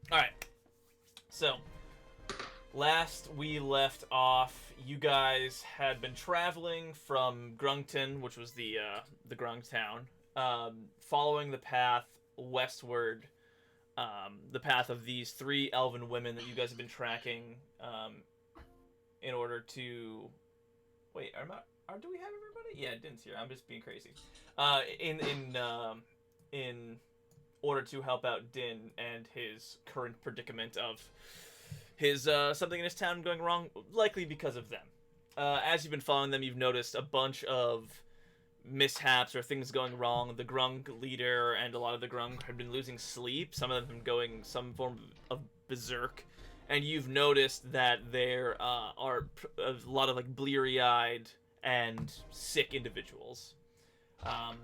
All right. So, last we left off, you guys had been traveling from Grungton, which was the Grung town, following the path westward, the path of these three elven women that you guys have been tracking, in order to wait. Do we have everybody? Yeah, Din's here. I'm just being crazy. In order to help out Din and his current predicament of his something in his town going wrong, likely because of them. As you've been following them, you've noticed a bunch of mishaps or things going wrong. The Grung leader and a lot of the Grung have been losing sleep. Some of them going some form of berserk, and you've noticed that there are a lot of like bleary-eyed and sick individuals. Um,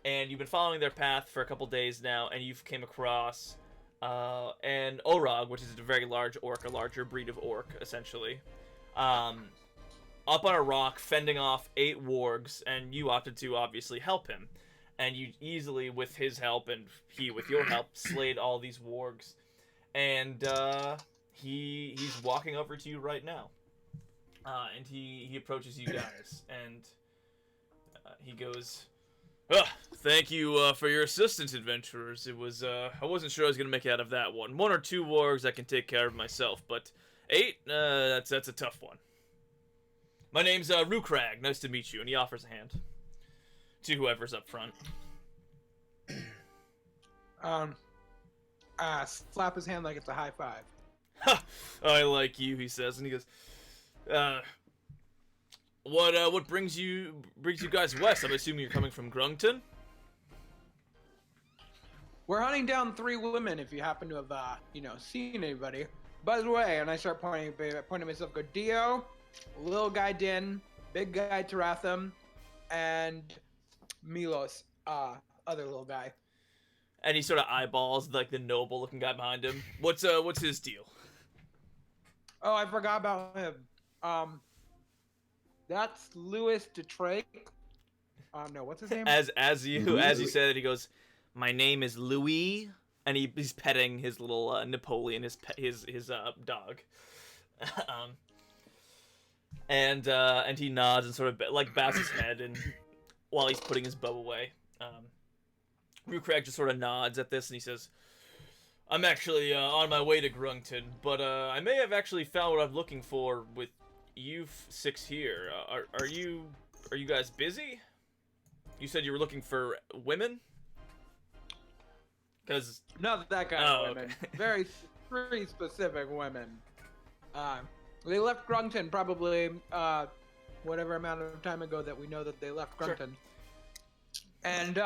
and you've been following their path for a couple days now, and you've came across an Orog, which is a very large orc, a larger breed of orc, essentially, um, up on a rock, fending off 8 wargs, and you opted to obviously help him. And you easily, with his help, and he with your help, slayed all these wargs. And he's walking over to you right now. And he approaches you guys, and he goes, "Ah, thank you for your assistance, adventurers. It was I wasn't sure I was gonna make it out of that one. 1 or 2 wargs I can take care of myself, but 8, that's a tough one. My name's Rukrag. Nice to meet you." And he offers a hand to whoever's up front. Slap his hand like it's a high five. Ha! I like you, he says, and he goes, what brings you guys west? I'm assuming you're coming from Grungton? We're hunting down 3 women. If you happen to have, seen anybody. By the way, and I start pointing at myself. Go Dio, little guy Din, big guy Taratham, and Milos, other little guy. And he sort of eyeballs like the noble looking guy behind him. What's his deal? Oh, I forgot about him. That's Louis DeTrake. No, what's his name? As you said it, he goes, "My name is Louis," and he's petting his little Napoleon, his dog. And he nods and sort of like bows his head, and while he's putting his bow away, Rukrag just sort of nods at this, and he says, "I'm actually on my way to Grungton, but I may have actually found what I'm looking for with you 6 here. Are you guys busy? You said you were looking for women? Because not that kind of women. Okay. Very specific women. They left Grungton probably whatever amount of time ago that we know that they left Grungton. Sure. And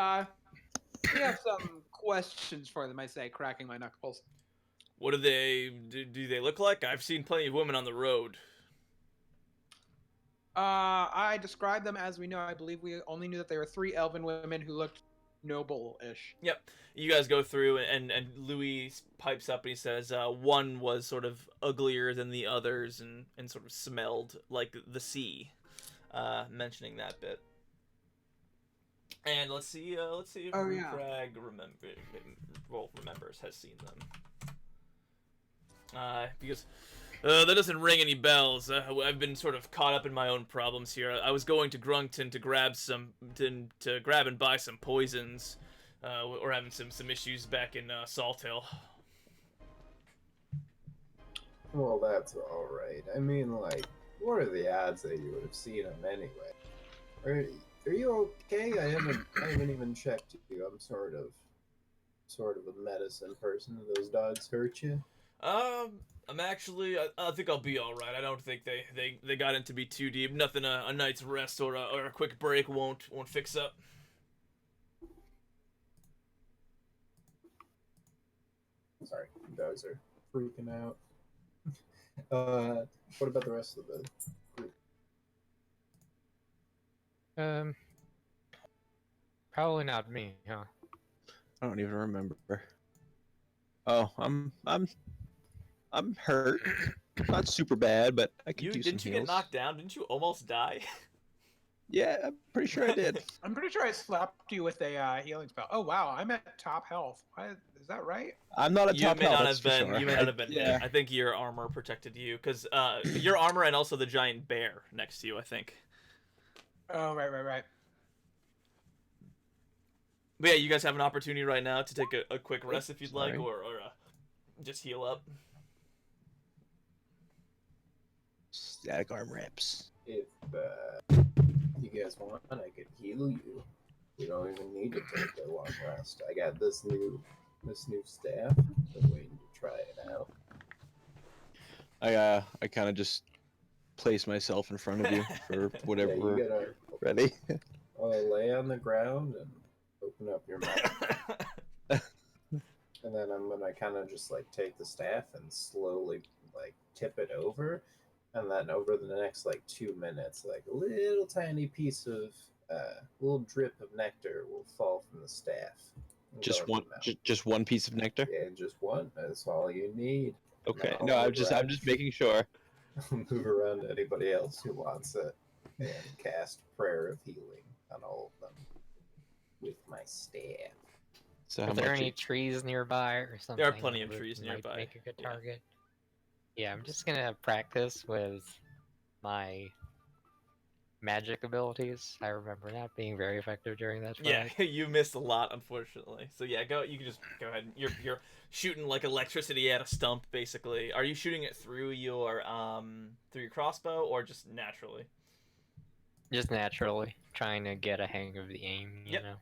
we have some questions for them, I say, cracking my knuckles. What do they look like? I've seen plenty of women on the road." I described them as we know. I believe we only knew that there were 3 elven women who looked noble-ish. Yep. You guys go through, and Louis pipes up and he says, one was sort of uglier than the others and sort of smelled like the sea, mentioning that bit. And let's see if Crag remembers, has seen them. Because that doesn't ring any bells. I've been sort of caught up in my own problems here. I was going to Grungton to grab and buy some poisons. We're having some issues back in Salt Hill. Well, that's all right. I mean, like, what are the odds that you would have seen them anyway? Are you okay? I haven't even checked you. I'm sort of a medicine person. Do those dogs hurt you? I'm actually, I think I'll be alright. I don't think they got into be too deep. Nothing a night's rest or a quick break won't fix up. Sorry, you dogs are freaking out. What about the rest of the group? Probably not me, huh? I don't even remember. Oh, I'm hurt. Not super bad, but I could do some heals. Didn't you get knocked down? Didn't you almost die? Yeah, I'm pretty sure I did. I'm pretty sure I slapped you with a healing spell. Oh wow, I'm at top health. Is that right? I'm not a You top may health, not that's have for been. sure. You may not have been hit. Yeah. I think your armor protected you, because your armor and also the giant bear next to you. I think. Oh right. But yeah, you guys have an opportunity right now to take a quick rest if you'd like, Sorry. or just heal up. Static arm rips. If you guys want, I could heal you. You don't even need to take a long rest. I got this new staff. Been waiting to try it out. I kind of just place myself in front of you for whatever Yeah, we're you gotta ready. lay on the ground and open up your mouth. And then I'm gonna kind of just like take the staff and slowly like tip it over, and then over the next like 2 minutes, like a little tiny piece of little drip of nectar will fall from the staff. and go Just in the one, mouth. just one piece of nectar. Yeah, just one. That's all you need. Okay. I'll No, I'm move just around. making sure. Move around to anybody else who wants it, and cast prayer of healing on all of them with my staff. So Are how there much? any trees nearby or something? There are plenty of that trees might nearby, Make a good yeah. target. Yeah, I'm just gonna practice with my magic abilities. I remember not being very effective during that fight. Yeah, you missed a lot, unfortunately. So yeah, go. You can just go ahead. You're shooting like electricity at a stump, basically. Are you shooting it through your crossbow or just naturally? Just naturally trying to get a hang of the aim, you Yep. know.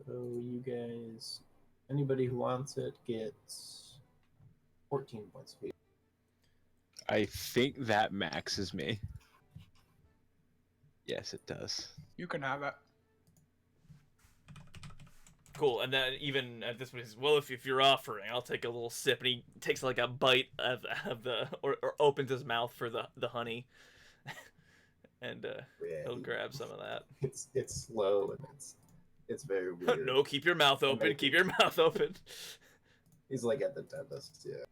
So you guys, anybody who wants it gets 14 points of healing. I think that maxes me. Yes, it does. You can have it. Cool. And then even at this point, he says, "Well, if you're offering, I'll take a little sip." And he takes like a bite of the or opens his mouth for the honey, and Yeah, he'll grab some of that. it's slow and it's very weird. No, keep your mouth open. make Keep it- your mouth open. He's like at the dentist. Yeah.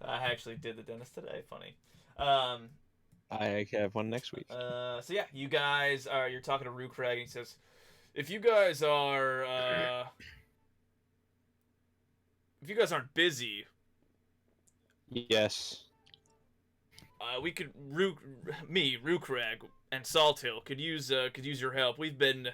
I actually did the dentist today. Funny. I have one next week. So yeah, you're talking to Rukrag, and he says, if you guys aren't busy, Yes. we could Rukrag and Salthill could use your help. We've been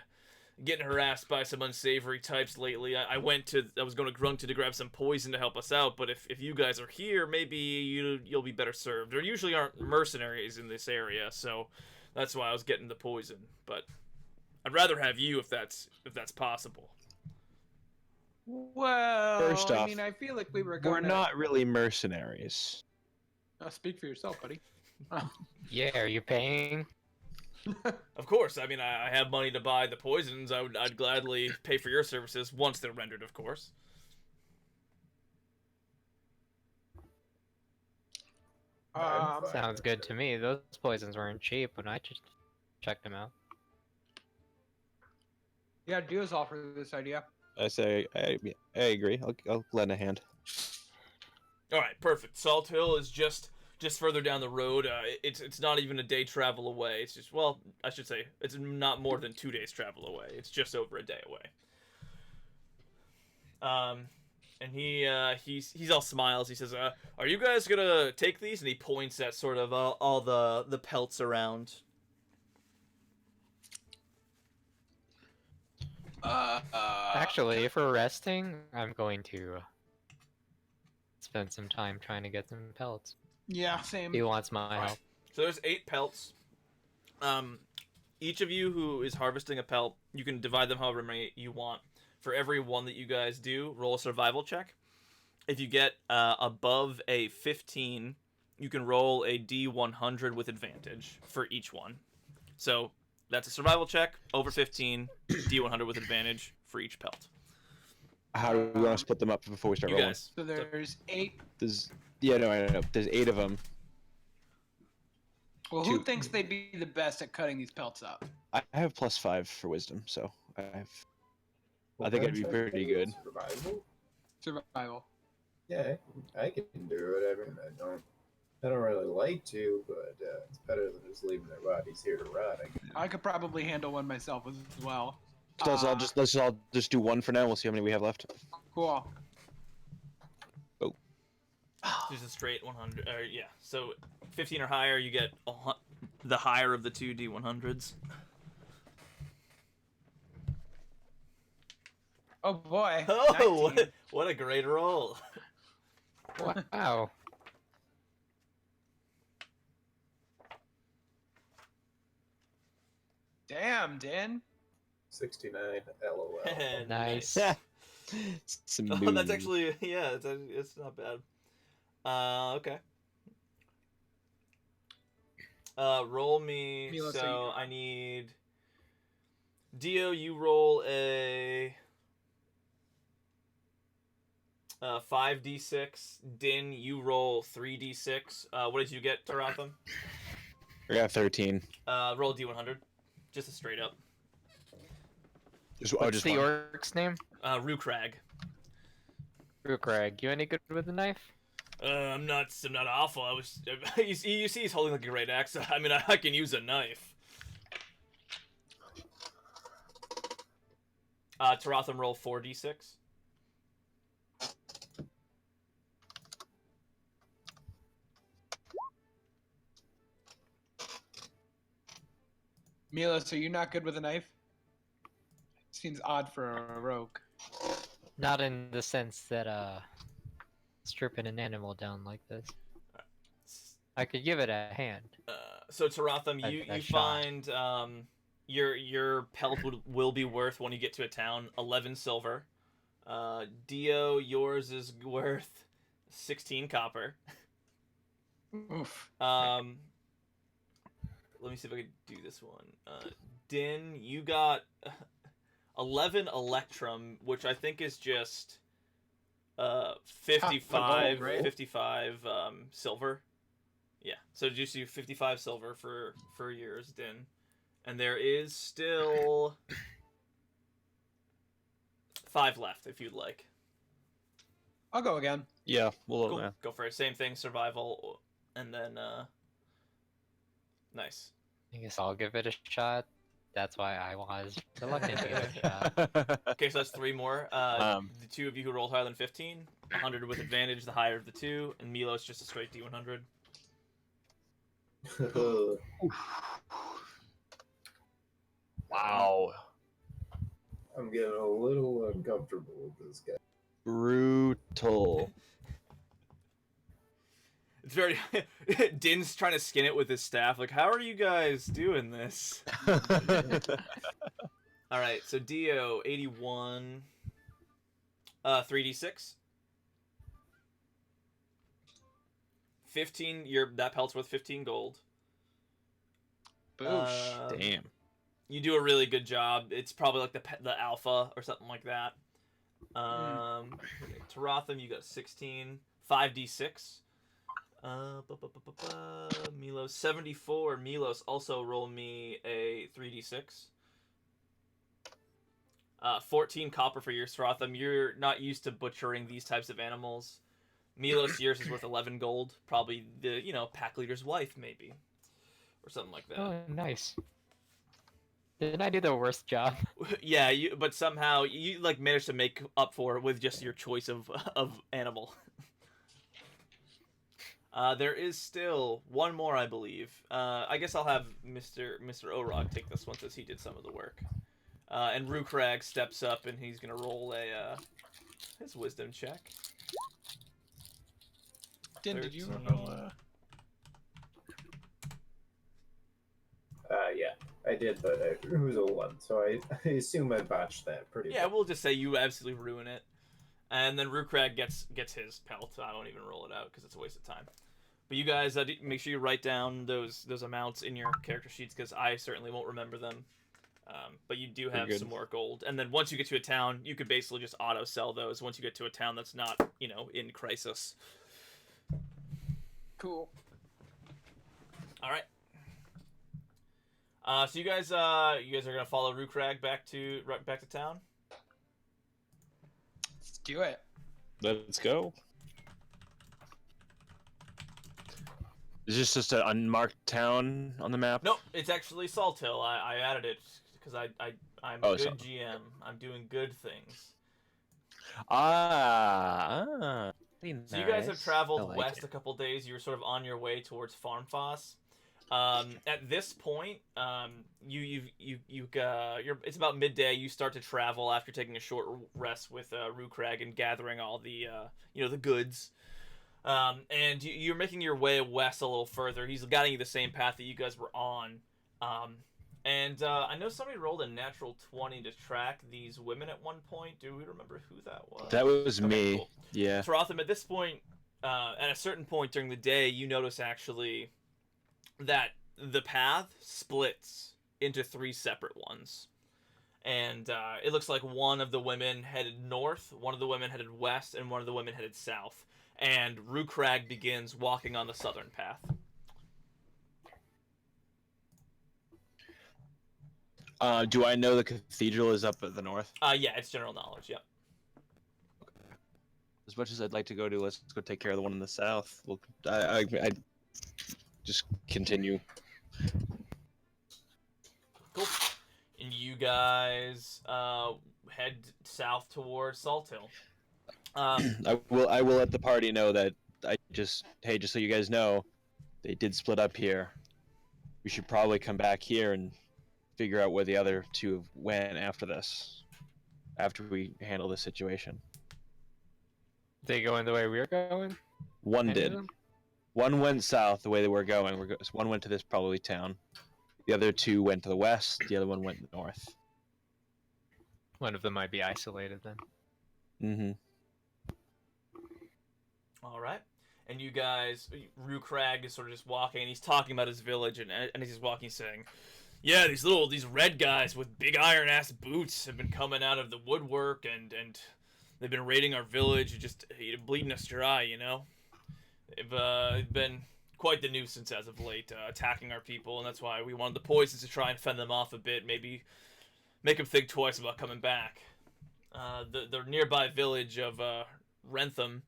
getting harassed by some unsavory types lately. I was going to Grungton to grab some poison to help us out, but if you guys are here, maybe you'll be better served. There usually aren't mercenaries in this area, so that's why I was getting the poison. But I'd rather have you if that's possible. Well, First I off, mean, I feel like we were We're going to not really mercenaries. speak for yourself, buddy. Yeah, are you paying? Of course, I mean I have money to buy the poisons. I'd gladly pay for your services once they're rendered, of course. I'm fine Sounds with good it. to me. Those poisons weren't cheap when I just checked them out. Yeah, Dio's offer this idea. I say I agree. I'll lend a hand. All right, perfect. Salt Hill is just further down the road. It's not even a day travel away. It's just, well, I should say it's not more than 2 days travel away. It's just over a day away. And he's all smiles. He says, "Are you guys gonna take these?" And he points at sort of all the pelts around. Actually, if we're resting, I'm going to spend some time trying to get some pellets. Yeah, same. He wants my help. So there's 8 pelts. Each of you who is harvesting a pelt, you can divide them however many you want. For every one that you guys do, roll a survival check. If you get above a 15, you can roll a D100 with advantage for each one. So that's a survival check, over 15, D100 with advantage for each pelt. How do we want to split them up before we start You rolling? guys. So there's 8. I know. There's 8 of them. Well, who Two. thinks they'd be the best at cutting these pelts up? I have +5 for wisdom, so I think Well, I'd be check pretty for good. Survival. Survival. Yeah, I can do it. I mean, I don't really like to, but it's better than just leaving their bodies here to rot. I could probably handle one myself as well. So let's all just do one for now. We'll see how many we have left. Cool. There's a straight 100. Yeah. So 15 or higher, you get the higher of the two D100s. Oh boy. Oh, 19. what a great roll! Wow. Damn, Din. 69, LOL. Nice. Some Oh, that's new- actually it's not bad. Okay. Roll me. Milo, so So you- I need. Dio, you roll a 5d6. Din, you roll 3d6. What did you get, Taratham? I got 13. Roll d100. Just a straight up. What's the one. orc's name? Rukrag. Rukrag. You any good with a knife? I'm not awful. I was. You see, he's holding like a great axe. I mean, I can use a knife. Taratham, roll 4d6. Milos, are you not good with a knife? Seems odd for a rogue. Not in the sense that stripping an animal down like this. I could give it a hand. So Taratham, A you shot. find your pelt will be worth when you get to a town 11 silver. Dio, yours is worth 16 copper. Oof. Let me see if I can do this one. Din, you got 11 electrum, which I think is just 55 gold, right? 55 silver. Yeah, so just do 55 silver for yours, Din. And there is still 5 left if you'd like. I'll go again. Yeah, we'll Cool. Go for it. Same thing, survival, and then nice. I guess I'll give it a shot. That's why I was reluctant to give it a shot. Okay, so that's 3 more. The 2 of you who rolled higher than 15, 100 with advantage, the higher of the 2, and Milos just a straight D100. Wow. I'm getting a little uncomfortable with this guy. Brutal. It's very. Din's trying to skin it with his staff. Like, how are you guys doing this? All right, so Dio 81, 3d6, 15. That pelt's worth 15 gold. Boosh. Damn. You do a really good job. It's probably like the alpha or something like that. Taratham, you got 16, 5d6. Milos 74. Milos, also roll me a 3d6. 14 copper for your Taratham. You're not used to butchering these types of animals. Milos, yours is worth 11 gold. Probably the pack leader's wife, maybe, or something like that. Oh, nice. Didn't I do the worst job? Yeah, but somehow you like managed to make up for it with just your choice of animal. There is still one more, I believe. I guess I'll have Mr. Orog take this one since he did some of the work. And Rukrag steps up and he's gonna roll his wisdom check. Din, did you 13. roll Yeah, I did, but it was a 1, so I assume I botched that pretty Yeah, well. we'll just say you absolutely ruin it. And then Rukrag gets his pelt. I won't even roll it out because it's a waste of time. But you guys, make sure you write down those amounts in your character sheets because I certainly won't remember them. But you do have some more gold. And then once you get to a town, you could basically just auto sell those once you get to a town that's not, in crisis. Cool. All right. So you guys are gonna follow Rukrag back to town. Let's do it. Let's go. Is this just an unmarked town on the map? Nope, it's actually Salt Hill. I added it because I'm Oh, a good so- GM. I'm doing good things. Pretty So you guys have nice. I traveled like west it. a couple days. You were sort of on your way towards Farm Foss. At this point, it's about midday. You start to travel after taking a short rest with Rukrag and gathering all the the goods. And you're making your way west a little further. He's guiding you the same path that you guys were on. And I know somebody rolled a natural 20 to track these women at one point. Do we remember who that was? That was Okay, me. cool. Yeah. Tarotham, at this point, at a certain point during the day, you notice actually that the path splits into 3 separate ones. And it looks like one of the women headed north, one of the women headed west, and one of the women headed south. And Rukrag begins walking on the southern path. Do I know the cathedral is up at the north? Yeah, it's general knowledge, yep. As much as I'd like to go to, let's go take care of the one in the south. I just continue. Cool. And you guys head south towards Salt Hill. I will let the party know that just so you guys know, they did split up here. We should probably come back here and figure out where the other 2 went after this. After we handle this situation. They going the way we're going? One Any of did. them? One went south the way they were going. One went to this probably town. The other 2 went to the west. The other one went north. One of them might be isolated then. Mm-hmm. All right. And you guys, Rukrag is sort of just walking, and he's talking about his village, and as he's walking, saying, "Yeah, these red guys with big iron-ass boots have been coming out of the woodwork, and they've been raiding our village, just bleeding us dry, you know? They've been quite the nuisance as of late, attacking our people, and that's why we wanted the poisons to try and fend them off a bit, maybe make them think twice about coming back. The nearby village of Rentham,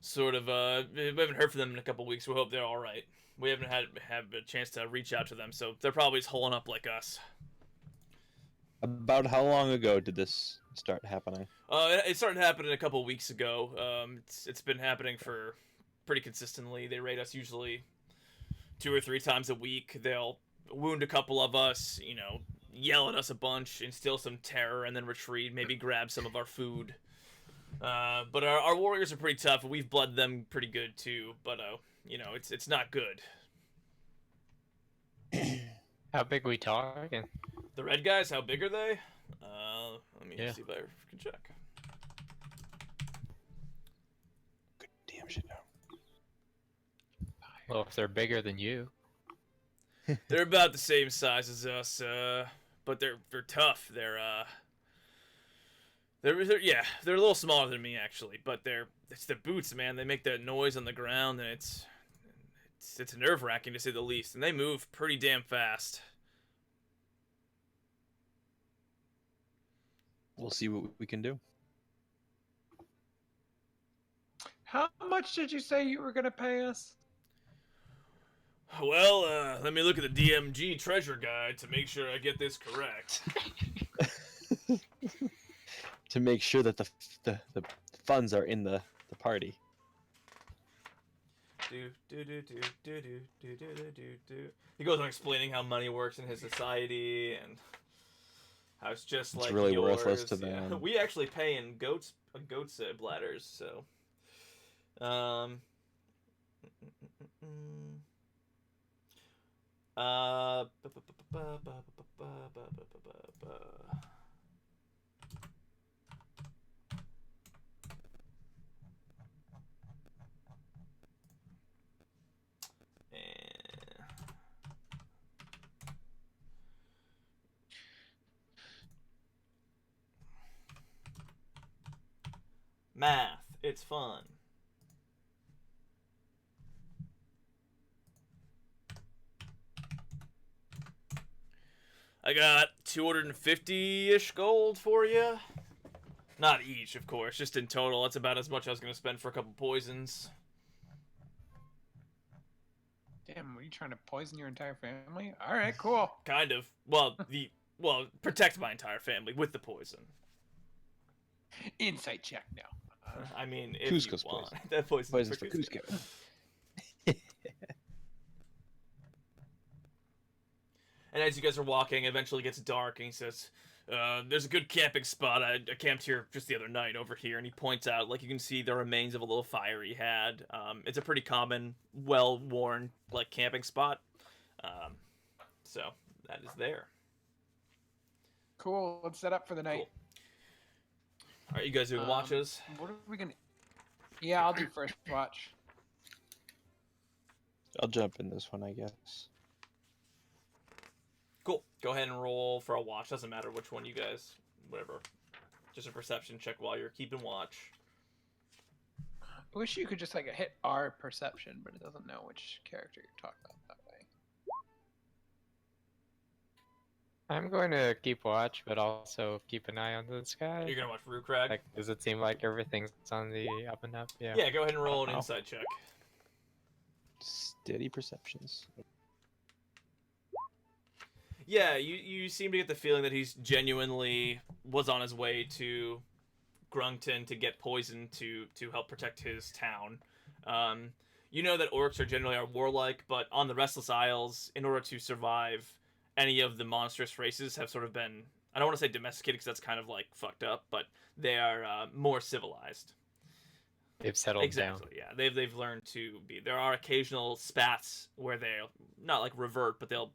sort of, we haven't heard from them in a couple weeks. We hope they're all right. We haven't had a chance to reach out to them, so they're probably just holing up like us." About how long ago did this start happening? It started happening a couple weeks ago. It's been happening for pretty consistently. They raid us usually 2 or 3 times a week. They'll wound a couple of us, yell at us a bunch, instill some terror, and then retreat, maybe grab some of our food. But our warriors are pretty tough, and we've bled them pretty good too. But it's not good. How big we talking? The red guys, how big are they? Let me Yeah. see if I can check. Good damn shit. Well, if they're bigger than you. They're about the same size as us, but they're tough. They're a little smaller than me actually, but it's the boots, man. They make that noise on the ground, and it's nerve-wracking to say the least. And they move pretty damn fast. We'll see what we can do. How much did you say you were gonna pay us? Well, let me look at the DMG treasure guide to make sure I get this correct. To make sure that the funds are in the party. He goes on explaining how money works in his society and how it's just It's like really yours. worthless to Yeah. them. We actually pay in goats bladders, so. Uh, Math, it's fun. I got 250-ish gold for you. Not each, of course, just in total. That's about as much I was going to spend for a couple poisons. Damn, were you trying to poison your entire family? All right, cool. Kind of. Well, protect my entire family with the poison. Insight check now. I mean, if Cusco's you want. poison. That Poison's for Cusco. And as you guys are walking, it eventually gets dark, and he says, there's a good camping spot. I camped here just the other night over here. And he points out, like, you can see the remains of a little fire he had. It's a pretty common, well-worn, like, camping spot. So, that is there. Cool. Let's set up for the night. Cool. All right, you guys doing watches? What are we gonna? Yeah, I'll do first watch. I'll jump in this one, I guess. Cool. Go ahead and roll for a watch. Doesn't matter which one you guys, whatever. Just a perception check while you're keeping watch. I wish you could just like hit R perception, but it doesn't know which character you're talking about that way. I'm going to keep watch, but also keep an eye on the sky. You're gonna watch Rukrag? Like, does it seem like everything's on the up and up? Yeah. Yeah, go ahead and roll an Oh. insight check. Steady perceptions. Yeah, you seem to get the feeling that he's genuinely was on his way to Grungton to get poison to help protect his town. You know that orcs are generally warlike, but on the Restless Isles, in order to survive, any of the monstrous races have sort of been, I don't want to say domesticated because that's kind of like fucked up, but they are more civilized. They've settled Exactly, yeah. They've learned to be. There are occasional spats where they'll not like revert, but they'll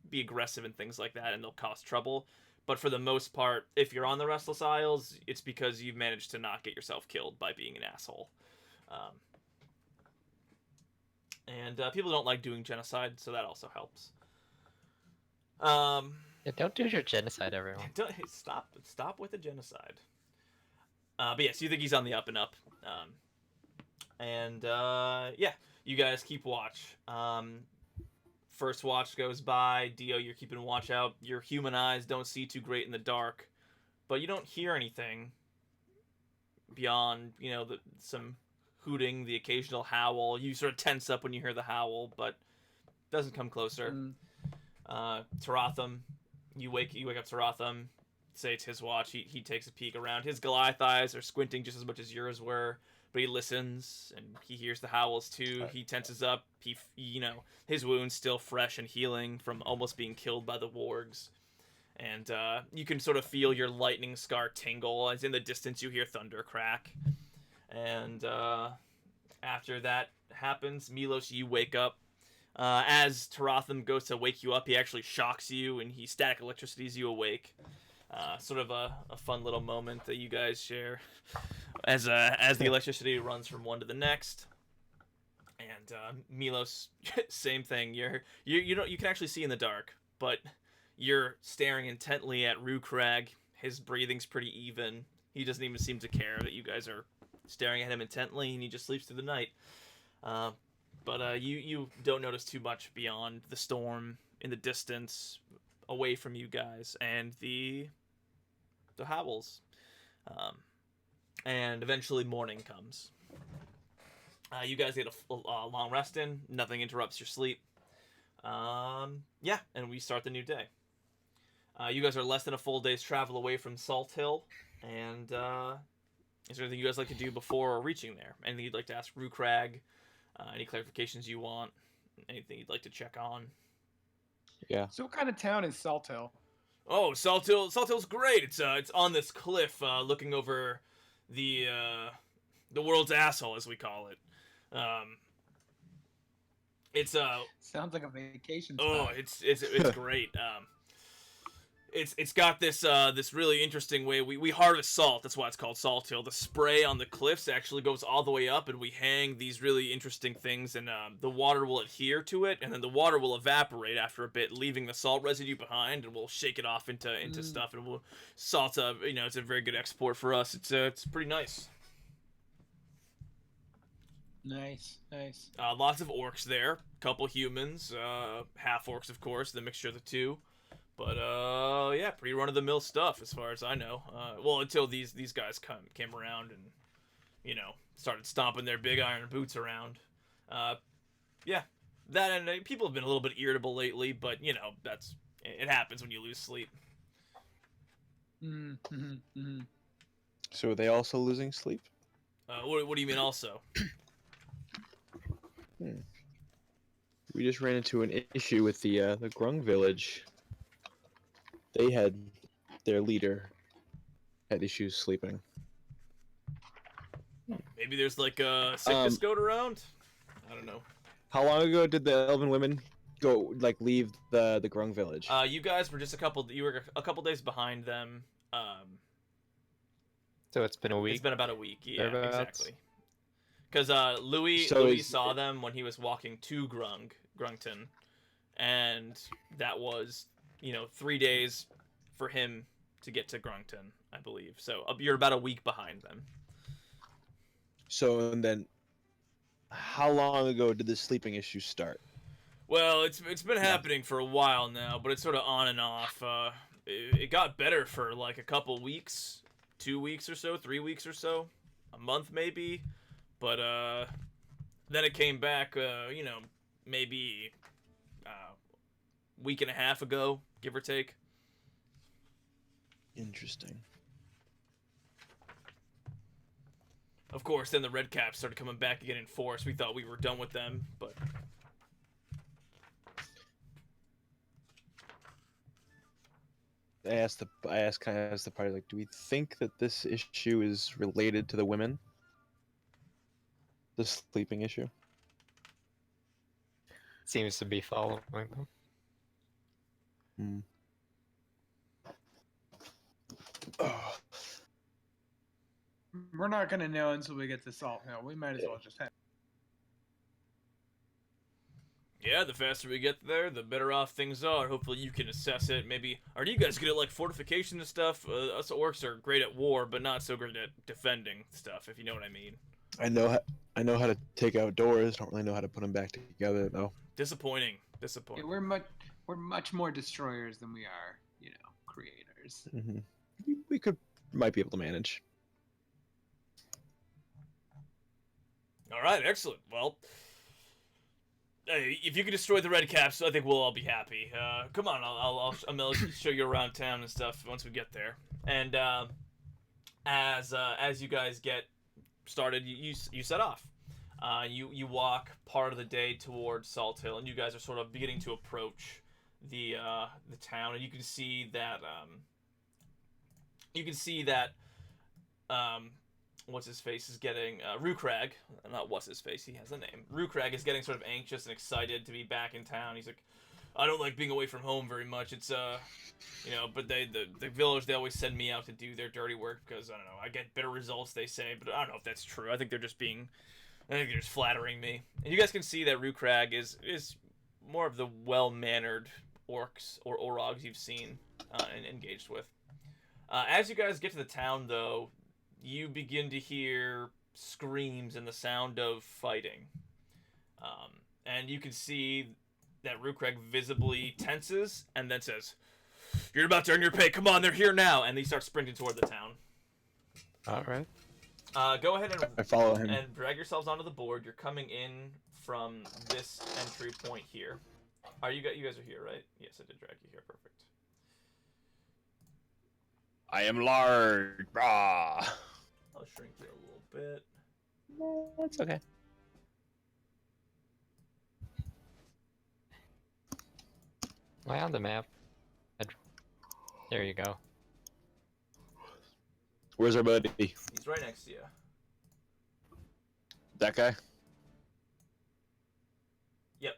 be aggressive and things like that, and they'll cause trouble. But for the most part, if you're on the Restless Isles, it's because you've managed to not get yourself killed by being an asshole. And people don't like doing genocide, so that also helps. Yeah, don't do your genocide, everyone. Stop with the genocide. But yes, you think he's on the up and up. Yeah, you guys keep watch. First watch goes by. Dio, you're keeping watch out. Your human eyes don't see too great in the dark, but you don't hear anything beyond, some hooting, the occasional howl. You sort of tense up when you hear the howl, but it doesn't come closer. Taratham, you wake up Taratham, say it's his watch. He takes a peek around. His Goliath eyes are squinting just as much as yours were, but he listens and he hears the howls too. He tenses up. His wound's still fresh and healing from almost being killed by the wargs. And you can sort of feel your lightning scar tingle as in the distance you hear thunder crack. And after that happens, Milos, you wake up. As Taratham goes to wake you up, he actually shocks you and he static electricities you awake. Sort of a fun little moment that you guys share as the electricity runs from one to the next. And Milos, same thing. You can actually see in the dark, but you're staring intently at Rukrag. His breathing's pretty even. He doesn't even seem to care that you guys are staring at him intently, and he just sleeps through the night. But you don't notice too much beyond the storm in the distance, away from you guys, and the howls. And eventually morning comes. You guys get a long rest in. Nothing interrupts your sleep. And we start the new day. You guys are less than a full day's travel away from Salt Hill. And is there anything you guys like to do before reaching there? Anything you'd like to ask Rukrag? Any clarifications you want? Anything you'd like to check on? Yeah. So what kind of town is Salt Hill? Oh, Salt Hill. Salt Hill's great. It's on this cliff, looking over the world's asshole, as we call it. It's Sounds like a vacation oh, spot. it's great. It's got this really interesting way we harvest salt. That's why it's called Salt Hill. The spray on the cliffs actually goes all the way up, and we hang these really interesting things, and the water will adhere to it, and then the water will evaporate after a bit, leaving the salt residue behind, and we'll shake it off into stuff, and we'll salt. It's a very good export for us. It's pretty nice. Nice. Lots of orcs there, couple humans, half orcs of course, the mixture of the two. But yeah, pretty run-of-the-mill stuff as far as I know. Well, until these guys came around and started stomping their big iron boots around. Yeah, that, and people have been a little bit irritable lately, but you know it happens when you lose sleep. Mm-hmm. So are they also losing sleep? What do you mean also? We just ran into an issue with the Grung village. They had their leader had issues sleeping. Maybe there's like a sickness going around. I don't know. How long ago did the Elven women go leave the Grung village? You guys were just you were a couple days behind them. So it's been a week. It's been about a week. Yeah, Thereabouts. exactly. Because Louis saw them when he was walking to Grungton, and that was 3 days for him to get to Grungton, I believe. So you're about a week behind them. So and then, how long ago did the sleeping issue start? Well, it's been happening for a while now, but it's sort of on and off. It got better for like a couple weeks, 2 weeks or so, 3 weeks or so, a month maybe, but then it came back. Maybe week and a half ago, give or take. Interesting. Of course, then the Red Caps started coming back again in force. We thought we were done with them, but I asked the party, like, do we think that this issue is related to the women? The sleeping issue? Seems to be following them. Oh. We're not gonna know until we get to Salt Hill. We might as well just have. yeah, the faster we get there, the better off things are. Hopefully you can assess it. Maybe, are you guys good at like fortification and stuff? Us orcs are great at war, but not so great at defending stuff, if you know what I mean. I know how to take out doors. Don't really know how to put them back together though. Disappointing. Yeah, we're much more destroyers than we are, creators. Mm-hmm. We might be able to manage. All right, excellent. Well, if you can destroy the Red Caps, I think we'll all be happy. Come on, I'll show you around town and stuff once we get there. And as you guys get started, you set off. You walk part of the day towards Salt Hill, and you guys are sort of beginning to approach the town, and you can see that what's his face is getting Rukrag, not what's his face, he has a name. Rukrag is getting sort of anxious and excited to be back in town. He's like, I don't like being away from home very much. It's but the village, they always send me out to do their dirty work because I don't know, I get better results, they say, but I don't know if that's true. I think they're just flattering me. And you guys can see that Rukrag is more of the well-mannered orcs or orogs you've seen and engaged with. As you guys get to the town, though, you begin to hear screams and the sound of fighting. And you can see that Rukrag visibly tenses and then says, "You're about to earn your pay. Come on, they're here now." And they start sprinting toward the town. All right. Go ahead I follow him. and drag yourselves onto the board. You're coming in from this entry point here. You guys are here, right? Yes, I did drag you here. Perfect. I am large. Ah. I'll shrink you a little bit. That's okay. Am I on the map? There you go. Where's our buddy? He's right next to you. That guy? Yep.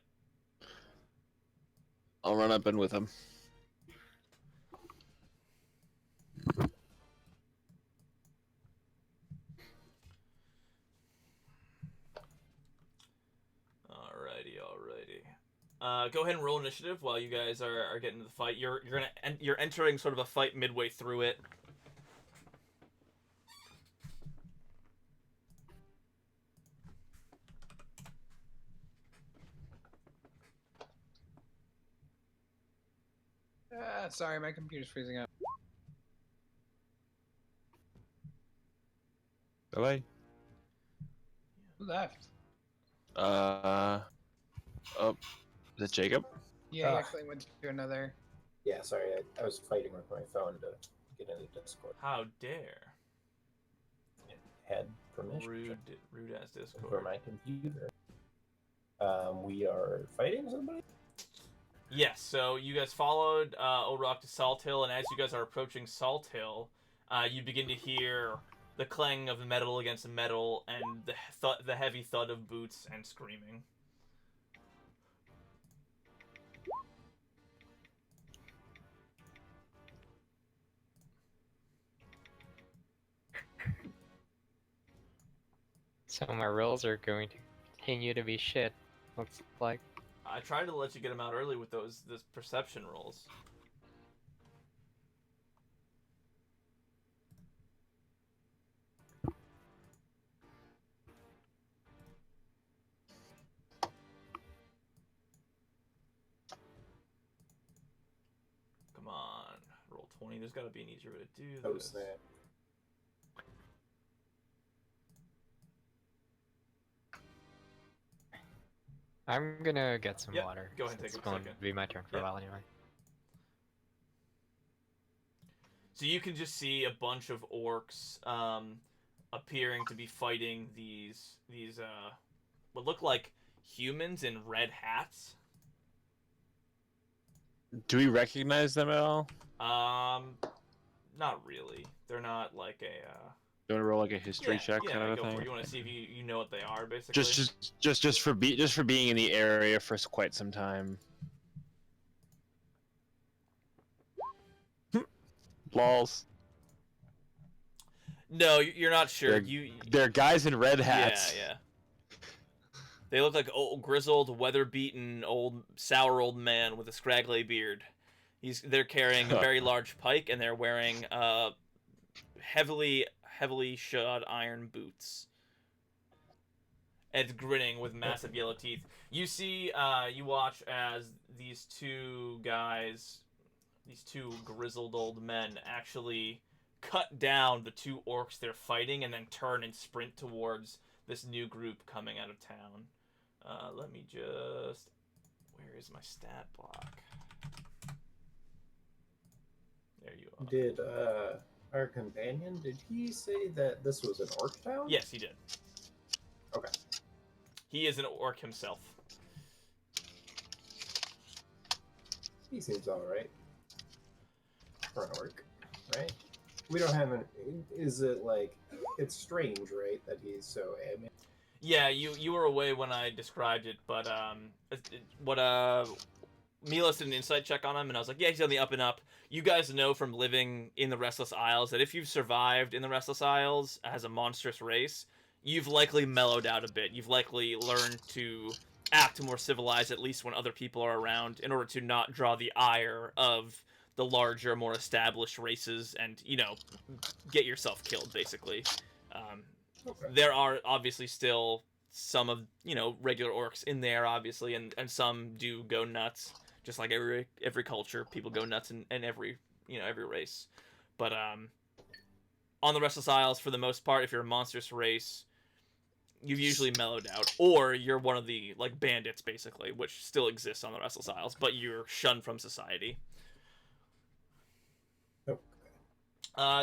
I'll run up in with him. Alrighty. Go ahead and roll initiative while you guys are getting to the fight. You're entering sort of a fight midway through it. Sorry, my computer's freezing up. Bye. Who left? I Oh, is it Jacob? Yeah, he Ah. actually went to another. Yeah, sorry, I was fighting with my phone to get into Discord. How dare. It had permission Rude as for Discord. my computer. We are fighting somebody? Yes, so you guys followed Old Rock to Salt Hill, and as you guys are approaching Salt Hill, you begin to hear the clang of metal against metal and the heavy thud of boots and screaming. So my rolls are going to continue to be shit. Looks like. I tried to let you get them out early with those perception rolls. Come on, roll 20. There's got to be an easier way to do Oh, this. snap. I'm gonna get some Yep, water. go ahead and take It's a going second. to be my turn for Yep. a while anyway. So you can just see a bunch of orcs appearing to be fighting these what look like humans in red hats. Do we recognize them at all? Not really. They're not like a Do you want to roll like a history check yeah, kind of a go for it. thing? You want to see if you know what they are, basically. Just for being in the area for quite some time. Lols. No, you're not sure. They're guys in red hats. Yeah. They look like old, grizzled, weather-beaten, sour old man with a scraggly beard. They're carrying a very large pike, and they're wearing heavily shod iron boots. And grinning with massive yellow teeth. You see, you watch as these two grizzled old men, actually cut down the two orcs they're fighting, and then turn and sprint towards this new group coming out of town. Let me just... Where is my stat block? There you are. Did our companion, did he say that this was an orc town? Yes, he did. Okay. He is an orc himself. He seems alright. For an orc, right? We don't have an... Is it like... It's strange, right, that he's so animated? Yeah, you were away when I described it, but Milos did an insight check on him, and I was like, yeah, he's on the up and up. You guys know from living in the Restless Isles that if you've survived in the Restless Isles as a monstrous race, you've likely mellowed out a bit. You've likely learned to act more civilized, at least when other people are around, in order to not draw the ire of the larger, more established races and, get yourself killed, basically. Okay. There are obviously still some of, regular orcs in there, obviously, and some do go nuts. Just like every culture, people go nuts in every, every race. But on the Restless Isles, for the most part, if you're a monstrous race, you've usually mellowed out. Or you're one of the, bandits, basically, which still exists on the Restless Isles, but you're shunned from society.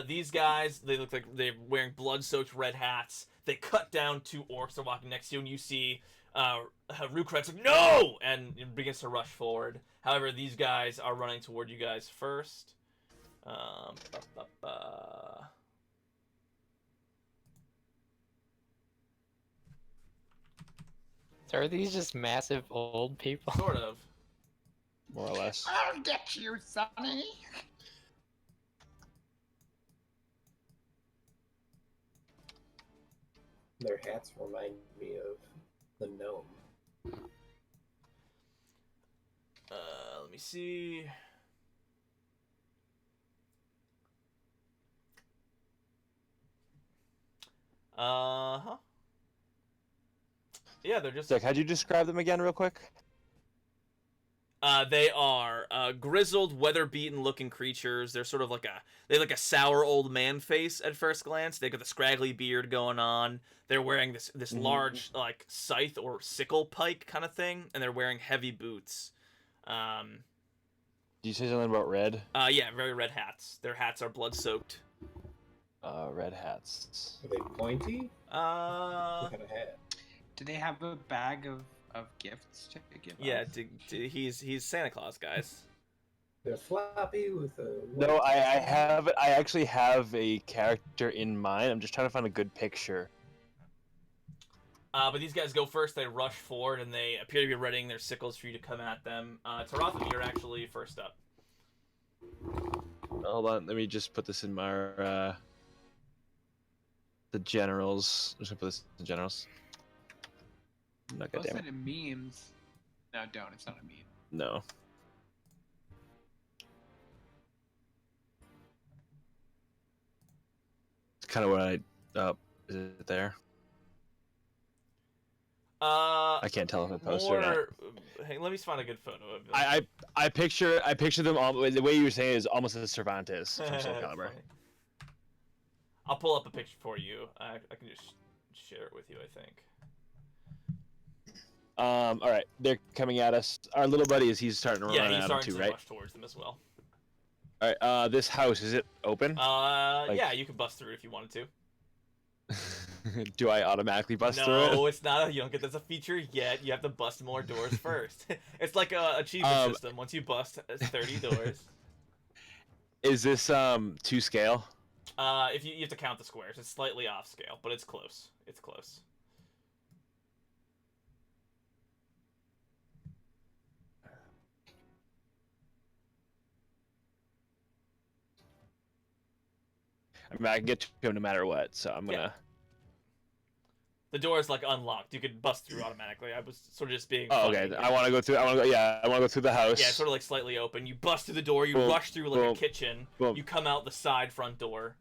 These guys, they look like they're wearing blood-soaked red hats. They cut down two orcs that are walking next to you, and you see Rukret's like, no! And begins to rush forward. However, these guys are running toward you guys first. So are these just massive old people? Sort of. More or less. I'll get you, Sonny. Their hats remind me of the gnome. Let me see. Uh-huh. Yeah, they're just... Zach, how'd you describe them again real quick? They are grizzled, weather-beaten looking creatures. They're sort of like they have like a sour old man face at first glance. They got the scraggly beard going on. They're wearing this large like scythe or sickle pike kind of thing, and they're wearing heavy boots. Did you say something about red? Yeah, very red hats. Their hats are blood-soaked. Red hats. Are they pointy? What kind of hat? Do they have a bag of gifts to give Yeah, us? he's Santa Claus, guys. They're floppy with a. No, I actually have a character in mind. I'm just trying to find a good picture. But these guys go first. They rush forward, and they appear to be readying their sickles for you to come at them. Taratham, you're actually first up. Hold on, let me just put this in my the generals. I'm just gonna put this in the generals. No, Post goddamn it it. in memes. No, don't. It's not a meme. No. It's kind of what I. Is it there? I can't tell if I posted or not. Hey, let me find a good photo of it. I picture them all. The way you were saying it is almost as Cervantes from Soul That's Calibur. funny. I'll pull up a picture for you. I can just share it with you, I think. All right, they're coming at us. Our little buddy he's starting to run Yeah, he's at them starting too, to right? rush towards them as well. All right, this house, is it open? Yeah, you could bust through it if you wanted to. Do I automatically bust through it? No, it's not. You don't get that's a feature yet. You have to bust more doors first. It's like a achievement system. Once you bust 30 doors. Is this 2 scale? If you have to count the squares, it's slightly off scale, but it's close. It's close. I mean, I can get to him no matter what, so I'm gonna. Yeah. The door is like unlocked. You could bust through automatically. I was sort of just being. Oh, funny. okay. I want to go through. I want to go. Yeah, I want to go through the house. Yeah, it's sort of like slightly open. You bust through the door. You Boom, rush through like boom, a kitchen. boom. You come out the side front door.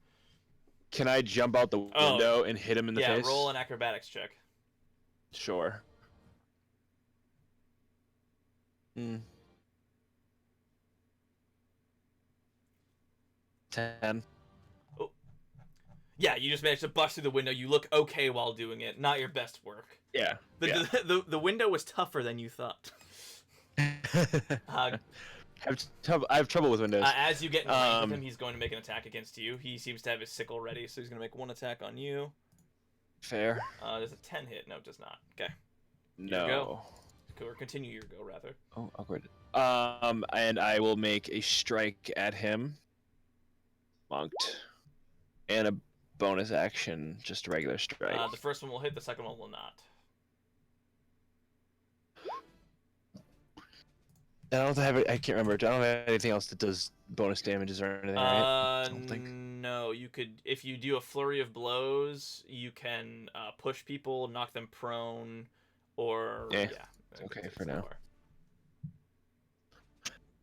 Can I jump out the window and hit him in the face? Yeah, roll an acrobatics check. Sure. 10. Yeah, you just managed to bust through the window. You look okay while doing it. Not your best work. Yeah. The window was tougher than you thought. I have trouble with windows. As you get in range with him, he's going to make an attack against you. He seems to have his sickle ready, so he's going to make one attack on you. Fair. Does a 10 hit? No, it does not. Okay. No. Go. Or continue your go, rather. Oh, awkward. And I will make a strike at him. Monked. And a bonus action, just a regular strike. The first one will hit, the second one will not. I don't have it. I can't remember. I don't have anything else that does bonus damages or anything, right? I don't think. No, you could, if you do a flurry of blows, you can push people, knock them prone, or Yeah. It's Okay for now.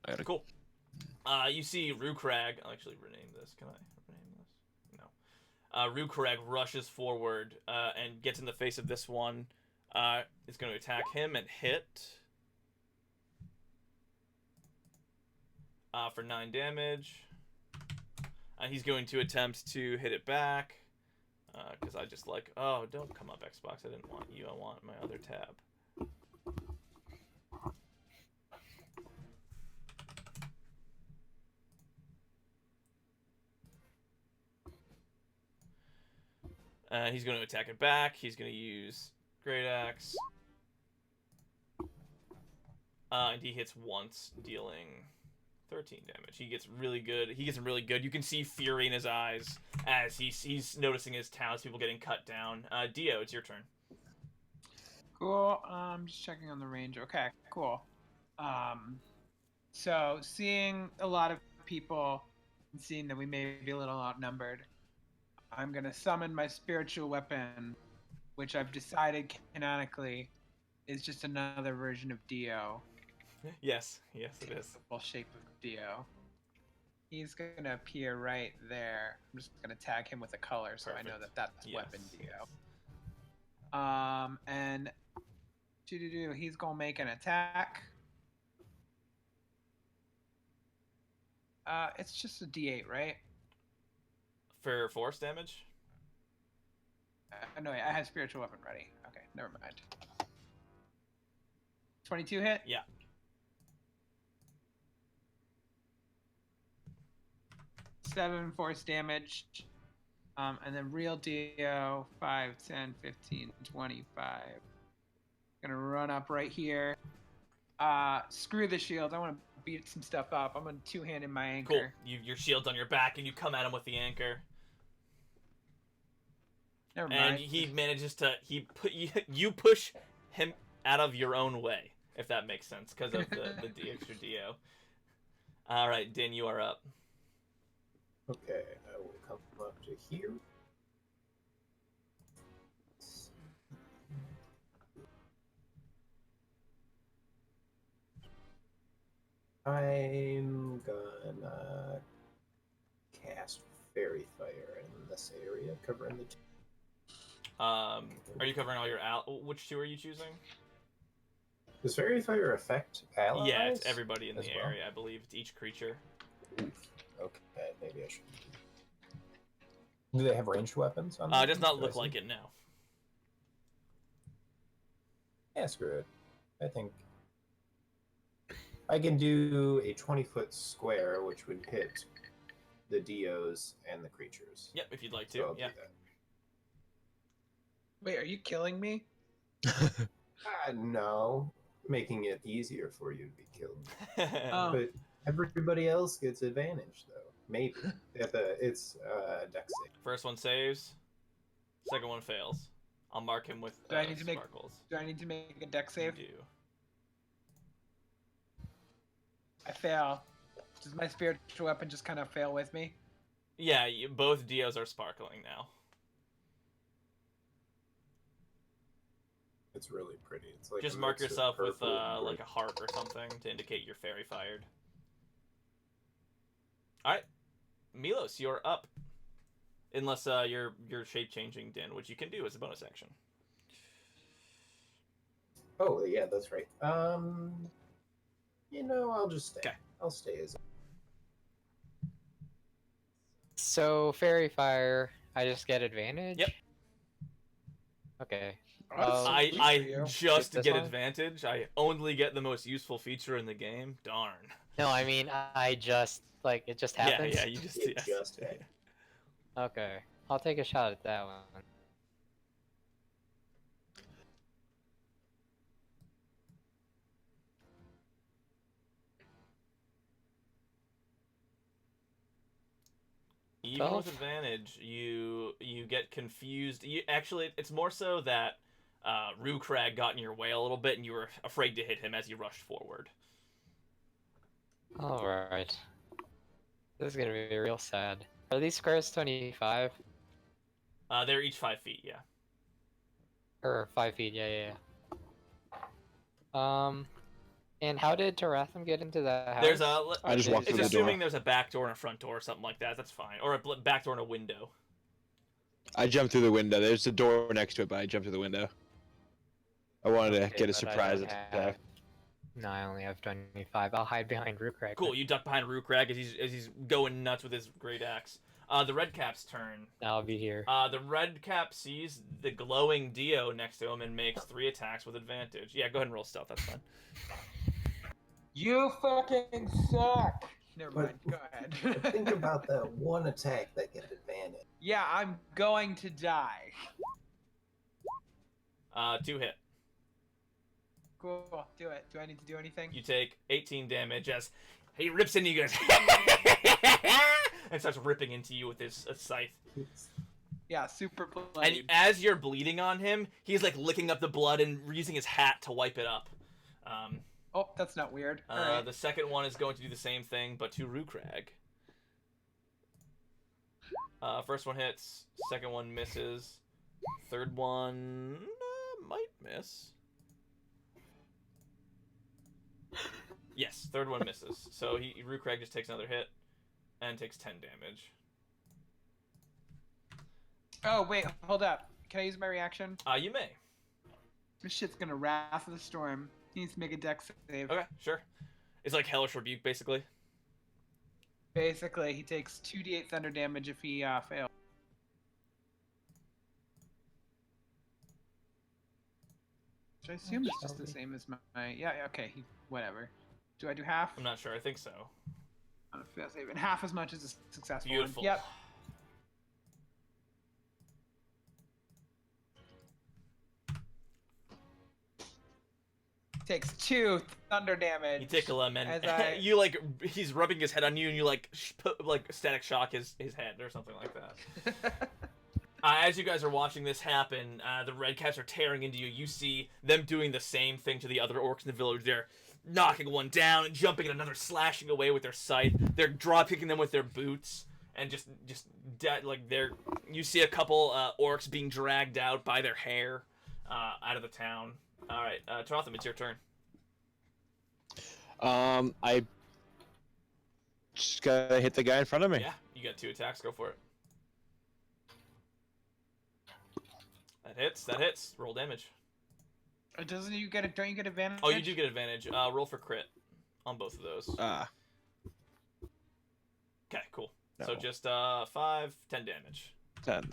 I gotta... Cool. You see Rukrag. I'll actually rename this. Can I rename this? No. Rukrag rushes forward and gets in the face of this one. Is going to attack him and hit for 9 damage. He's going to attempt to hit it back because I just like, oh, don't come up Xbox. I didn't want you. I want my other tab. He's going to attack it back. He's going to use Great Axe. And he hits once, dealing 13 damage. He gets really good. He gets really good. You can see fury in his eyes as he's noticing his townspeople getting cut down. Dio, it's your turn. Cool. I'm just checking on the range. Okay, cool. So seeing a lot of people and seeing that we may be a little outnumbered, I'm gonna summon my spiritual weapon, which I've decided canonically is just another version of Dio. Yes, it is. The full shape of Dio. He's gonna appear right there. I'm just gonna tag him with a color so I know Perfect. that that's Yes. weapon Dio. And he's gonna make an attack. It's just a D8, right? For force damage. No, wait, I have spiritual weapon ready. Okay, never mind. 22 hit. Yeah. Seven force damage. And then real DO 5, 10, 15, 25. Gonna run up right here. Screw the shield. I want to beat some stuff up. I'm gonna two-hand in my anchor. Cool. Your shield's on your back, and you come at him with the anchor. Never mind. And he manages to you push him out of your own way, if that makes sense, because of the extra DO. All right, Din, you are up. Okay, I will come up to here. I'm gonna cast Fairy Fire in this area, covering the two. Are you covering all your which two are you choosing? Does Fairy Fire affect allies? Yeah, it's everybody in as the well? area, I believe. It's each creature. Oof. Okay, maybe I should. Do they have ranged weapons on? It does not look like it now. Yeah, screw it. I think I can do a 20-foot square, which would hit the DOs and the creatures. Yep, if you'd like to. So I'll do Yeah. that. Wait, are you killing me? No, making it easier for you to be killed. Oh. But everybody else gets advantage, though. Maybe. It's dex save. First one saves. Second one fails. I'll mark him with Do I need to make- sparkles. Do I need to make a dex save? You do. I fail. Does my spiritual weapon just kind of fail with me? Yeah, both DOs are sparkling now. It's really pretty. It's like Just a mark mix of yourself with purple and like a green. heart or something to indicate you're fairy fired. All right, Milos, you're up. Unless you're shape changing, Din, which you can do as a bonus action. Oh yeah, that's right. I'll just stay. Okay. I'll stay as. So fairy fire, I just get advantage. Yep. Okay. I Sweet for you. just This get one? advantage. I only get the most useful feature in the game. Darn. No, I mean I just it just happens. Yeah, you just It yes. just happened. Okay, I'll take a shot at that one. Even with 12? advantage, you get confused. Actually, it's more so that Rukrag got in your way a little bit, and you were afraid to hit him as you rushed forward. All right. This is gonna be real sad. Are these squares 25 They're each 5 feet. Yeah. or 5 feet? Yeah. And how did Taratham get into the house? There's a. I just walked It's through the assuming door. there's a back door and a front door or something like that. That's fine. Or a back door and a window. I jumped through the window. There's a door next to it, but I jumped through the window. I wanted to Okay, get a but I surprise don't attack. have- No, I only have 25. I'll hide behind Rukrag. Cool. You duck behind Rukrag as he's going nuts with his great axe. The red cap's turn. I'll be here. The red cap sees the glowing Dio next to him and makes 3 attacks with advantage. Yeah, go ahead and roll stealth. That's fine. You fucking suck. Never But- mind. Go ahead. Think about that one attack that get advantage. Yeah, I'm going to die. 2 hit. Cool. Do it. Do I need to do anything? You take 18 damage as he rips into you guys and starts ripping into you with his scythe. Yeah, super And blade. as you're bleeding on him, he's like licking up the blood and using his hat to wipe it up. Oh, that's not weird. Alright. The second one is going to do the same thing, but to Rukrag. First one hits, second one misses, third one might miss. Yes, third one misses. So Rukrag just takes another hit and takes 10 damage. Oh, wait, hold up. Can I use my reaction? You may. This shit's gonna Wrath of the Storm. He needs to make a dex save. Okay, sure. It's like Hellish Rebuke, basically. Basically, he takes 2d8 thunder damage if he fails. Which I assume is just the same as my. Yeah, okay, whatever. Do I do half? I'm not sure. I think so. On a fail save, and half as much as a successful Beautiful. one. Yep. Takes 2 thunder damage. You tickle him, and as you like he's rubbing his head on you, and you like put like static shock his head or something like that. As you guys are watching this happen, the red caps are tearing into you. You see them doing the same thing to the other orcs in the village. They're knocking one down and jumping, and another slashing away with their scythe. They're drop kicking them with their boots, and just like they're. You see a couple orcs being dragged out by their hair out of the town. All right, Trotham, it's your turn. I just gotta hit the guy in front of me. Yeah, you got 2 attacks. Go for it. That hits. Roll damage. Don't you get advantage? Oh, you do get advantage. Roll for crit on both of those. Okay, cool. No. So just 5, 10 damage. 10.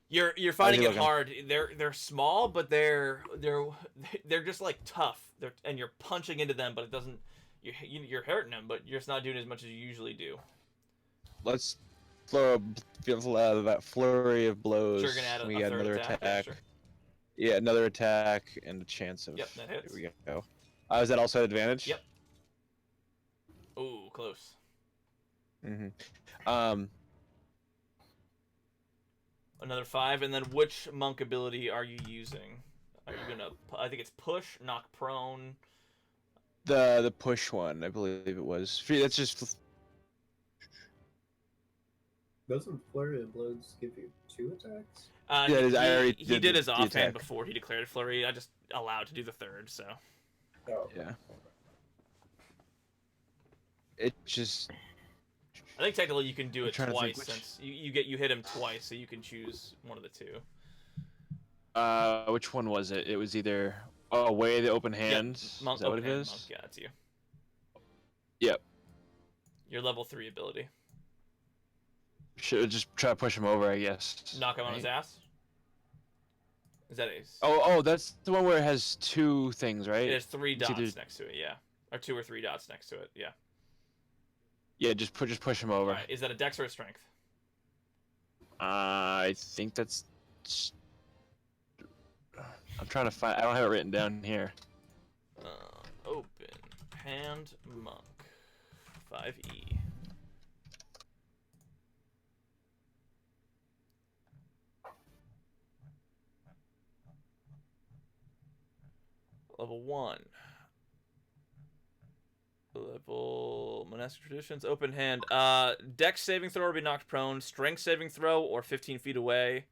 You're fighting it hard. They're small, but they're just like tough. And you're punching into them, but it doesn't. You're hurting them, but you're just not doing as much as you usually do. Let's throw that flurry of blows. Sure, you're gonna add a we third got another attack. attack. Sure. Yeah, another attack and a chance of. Yep, that hits. Here we go. Is that also advantage? Yep. Ooh, close. Mm-hmm. Another 5, and then which monk ability are you using? Are you gonna? I think it's push, knock prone. The push one, I believe it was. That's just. Doesn't Flurry of Blows give you 2 attacks? Yeah, I already he did his the offhand attack. before he declared flurry. I just allowed to do the third, so. Oh. Yeah. It just. I think technically you can do I'm it trying to think twice which- since you hit him twice, so you can choose one of the 2. Which one was it? It was either away the open hand. Monk, Is that what open it hand is? monk, yeah, that's you. Yep. Your level 3 ability. Should just try to push him over, I guess. Knock him on right? his ass. Is that ace? Oh, that's the one where it has 2 things, right? It has 3 It's dots either- next to it, yeah. Or 2 or 3 dots next to it, yeah. Yeah, just push him over. Alright, is that a dex or a strength? I think that's. I'm trying to find. I don't have it written down here. Open hand monk. 5e. Level 1. Level monastic traditions. Open hand. Dex saving throw or be knocked prone. Strength saving throw or 15 feet away.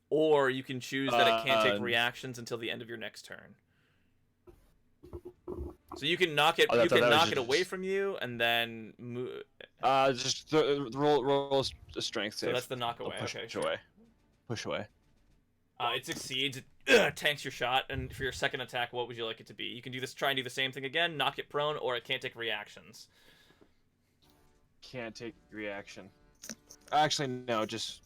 Or you can choose that it can't take reactions until the end of your next turn. So you can knock it. Oh, You can that was knock it just- away from you and then move. Just roll a strength save. So that's the knock I'll away. push Okay, sure. away. Push away. It succeeds. It tanks your shot, and for your second attack, what would you like it to be? You can do this. Try and do the same thing again. Knock it prone, or it can't take reactions. Can't take reaction. Actually, no, just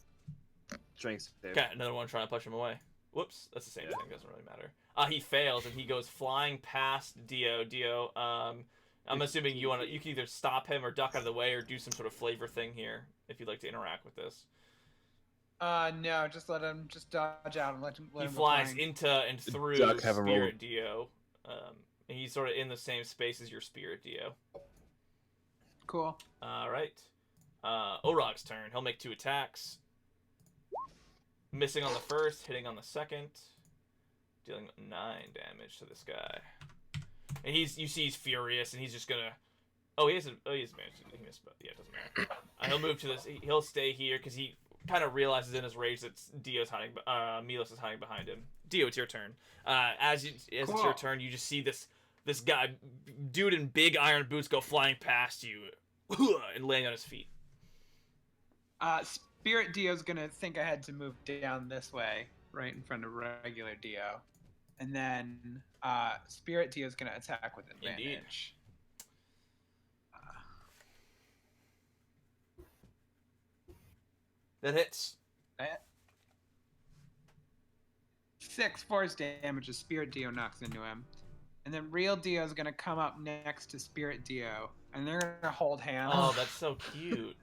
strength save. Okay, another one trying to push him away. Whoops, that's the same thing. Doesn't really matter. He fails, and he goes flying past Dio. Dio. I'm assuming you can either stop him or duck out of the way, or do some sort of flavor thing here if you'd like to interact with this. No, just let him dodge out and let him. He go flies flying. into and through Duck, have him roll. Spirit Dio. And he's sort of in the same space as your Spirit Dio. Cool. Alright. Orog's turn. He'll make 2 attacks. Missing on the first, hitting on the second. Dealing 9 damage to this guy. And you see he's furious, and he's just gonna... he has managed. He missed, but yeah, it doesn't matter. He'll move to this. He'll stay here, because he kind of realizes in his rage that Milos is hiding behind him. Dio, it's your turn. As it's your turn, you just see this guy, dude in big iron boots, go flying past you and laying on his feet. Spirit Dio's gonna think ahead to move down this way, right in front of regular Dio, and then Spirit Dio's gonna attack with advantage. Indeed. That hits. 6 force damage as Spirit Dio knocks into him. And then Real Dio is going to come up next to Spirit Dio. And they're going to hold hands. Oh, that's so cute.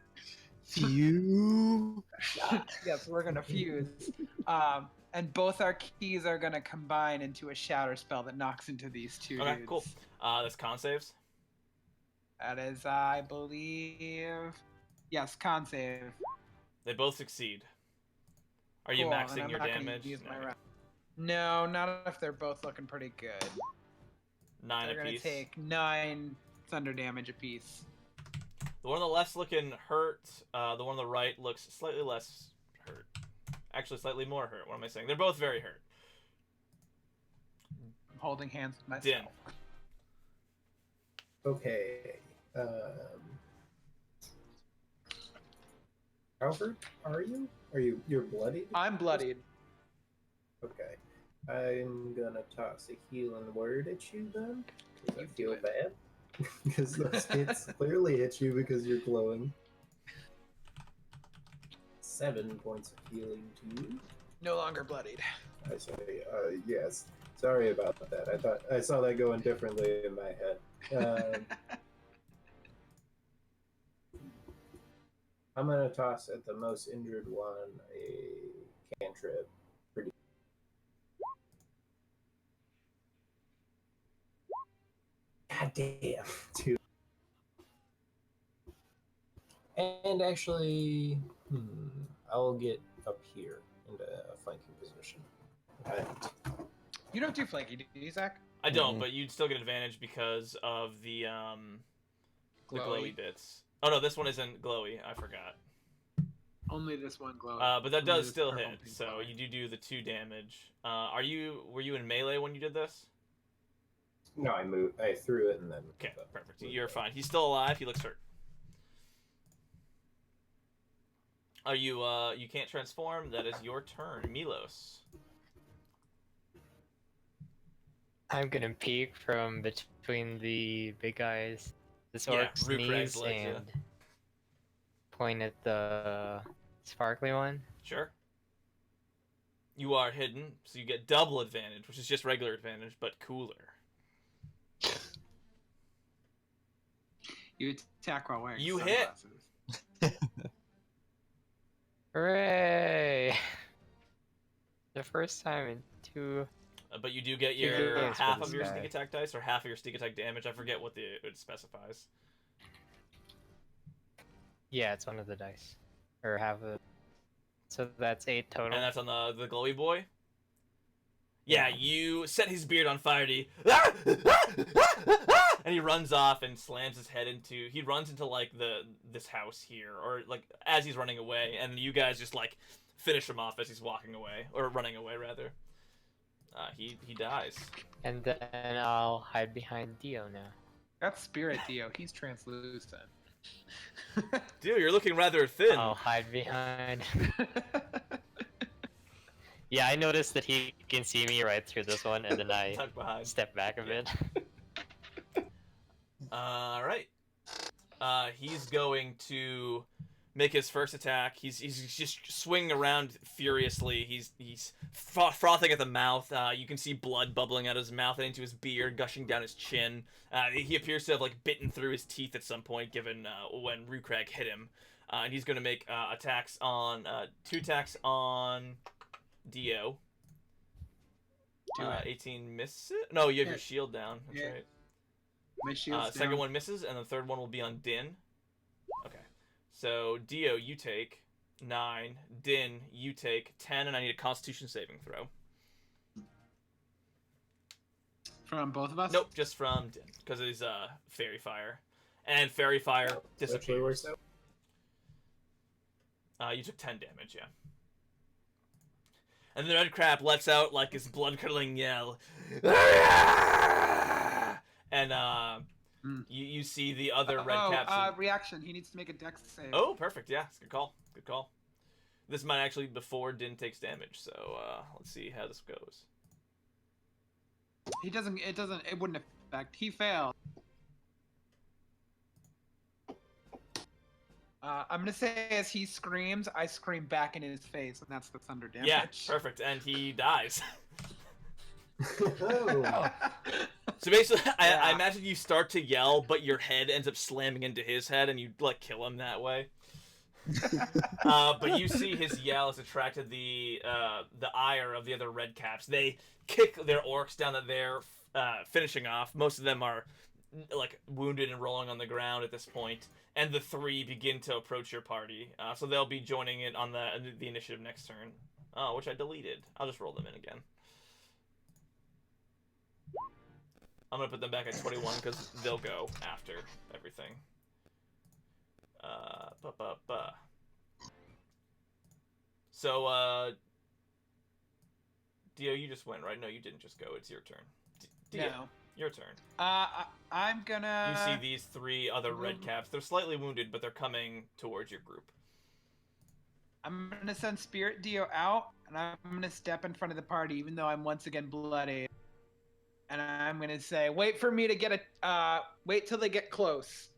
Phew. Yes, we're going to fuse. And both our keys are going to combine into a shatter spell that knocks into these two Okay, dudes. cool. That's con saves. That is, I believe... Yes, con save. They both succeed. Are you Cool, and maxing I'm your not gonna damage? use my No. round. No, not if they're both looking pretty good. 9 They're going to apiece. take 9 thunder damage apiece. The one on the left's looking hurt. The one on the right looks slightly less hurt. Actually, slightly more hurt. What am I saying? They're both very hurt. I'm holding hands with myself. Din. Okay. Albert, are you? You're bloodied? I'm bloodied. Okay. I'm gonna toss a healing word at you then. 'Cause I You do feel it. bad. Because those hits clearly hit you because you're glowing. 7 points of healing to you. No longer bloodied. I say, yes. Sorry about that. I saw that going differently in my head. I'm gonna toss at the most injured one a cantrip. God damn, dude. And actually, I'll get up here into a flanking position. Okay. You don't do flanky, do you, Zach? I don't, but you'd still get advantage because of the glowy bits. Oh no, this one isn't glowy. I forgot. Only this one glow. But that Only does this still purple hit. pink So glowing. you do the 2 damage. Were you in melee when you did this? No, I threw it and then. Okay, perfect. You're fine. He's still alive. He looks hurt. Are you? You can't transform. That is your turn, Milos. I'm gonna peek from between the big guys, this Yeah, orc's Root Crag's knees, legs, yeah. and point at the sparkly one. Sure. You are hidden, so you get double advantage, which is just regular advantage, but cooler. You attack while wearing You hit. sunglasses. Hooray! The first time in 2. But you do get Yeah, your thanks for half this of your guy. sneak attack dice, or half of your sneak attack damage. I forget what it specifies. Yeah, it's one of the dice, or half of. So that's 8 total. And that's on the glowy boy. Yeah, you set his beard on fire. And he runs off and slams his head into. He runs into like this house here, or like as he's running away, and you guys just like finish him off as he's walking away or running away rather. He dies. And then I'll hide behind Dio now. That's Spirit Dio. He's translucent. Dude, you're looking rather thin. I'll hide behind. Yeah, I noticed that he can see me right through this one, and then I Tuck behind. step back a bit. All right. He's going to make his first attack. He's just swinging around furiously. He's frothing at the mouth. You can see blood bubbling out of his mouth and into his beard, gushing down his chin. He appears to have like bitten through his teeth at some point, given when Rukrag hit him. And he's going to make attacks on 2 attacks on Dio. 18 misses. No, you have your shield down. That's Yeah. right. My shield's Second down. one misses, and the third one will be on Din. Okay. So, Dio, you take 9. Din, you take 10, and I need a Constitution saving throw. From both of us? Nope, just from Din, because it is Fairy Fire. And Fairy Fire Actually disappears. works out. You took 10 damage, yeah. And the red crab lets out, like, his blood-curdling yell. And, you see the other red caps. Reaction. He needs to make a dex save. Oh, perfect. Yeah, it's a good call. Good call. This might actually be before Din takes damage, so let's see how this goes. He doesn't. It wouldn't affect. He failed. I'm gonna say as he screams, I scream back in his face, and that's the thunder damage. Yeah, perfect, and he dies. Oh. So basically, I Yeah. imagine you start to yell, but your head ends up slamming into his head, and you like kill him that way. But you see his yell has attracted the ire of the other red caps. They kick their orcs down that they're finishing off. Most of them are like wounded and rolling on the ground at this point, and the three begin to approach your party. So they'll be joining it on the initiative next turn. Oh, which I deleted. I'll just roll them in again. I'm gonna put them back at 21 because they'll go after everything. So, Dio, you just went, right? No, you didn't just go. It's your turn. Dio, No. your turn. I'm gonna. You see these three other red caps. They're slightly wounded, but they're coming towards your group. I'm gonna send Spirit Dio out, and I'm gonna step in front of the party, even though I'm once again bloody. And I'm gonna say, wait for me to get wait till they get close.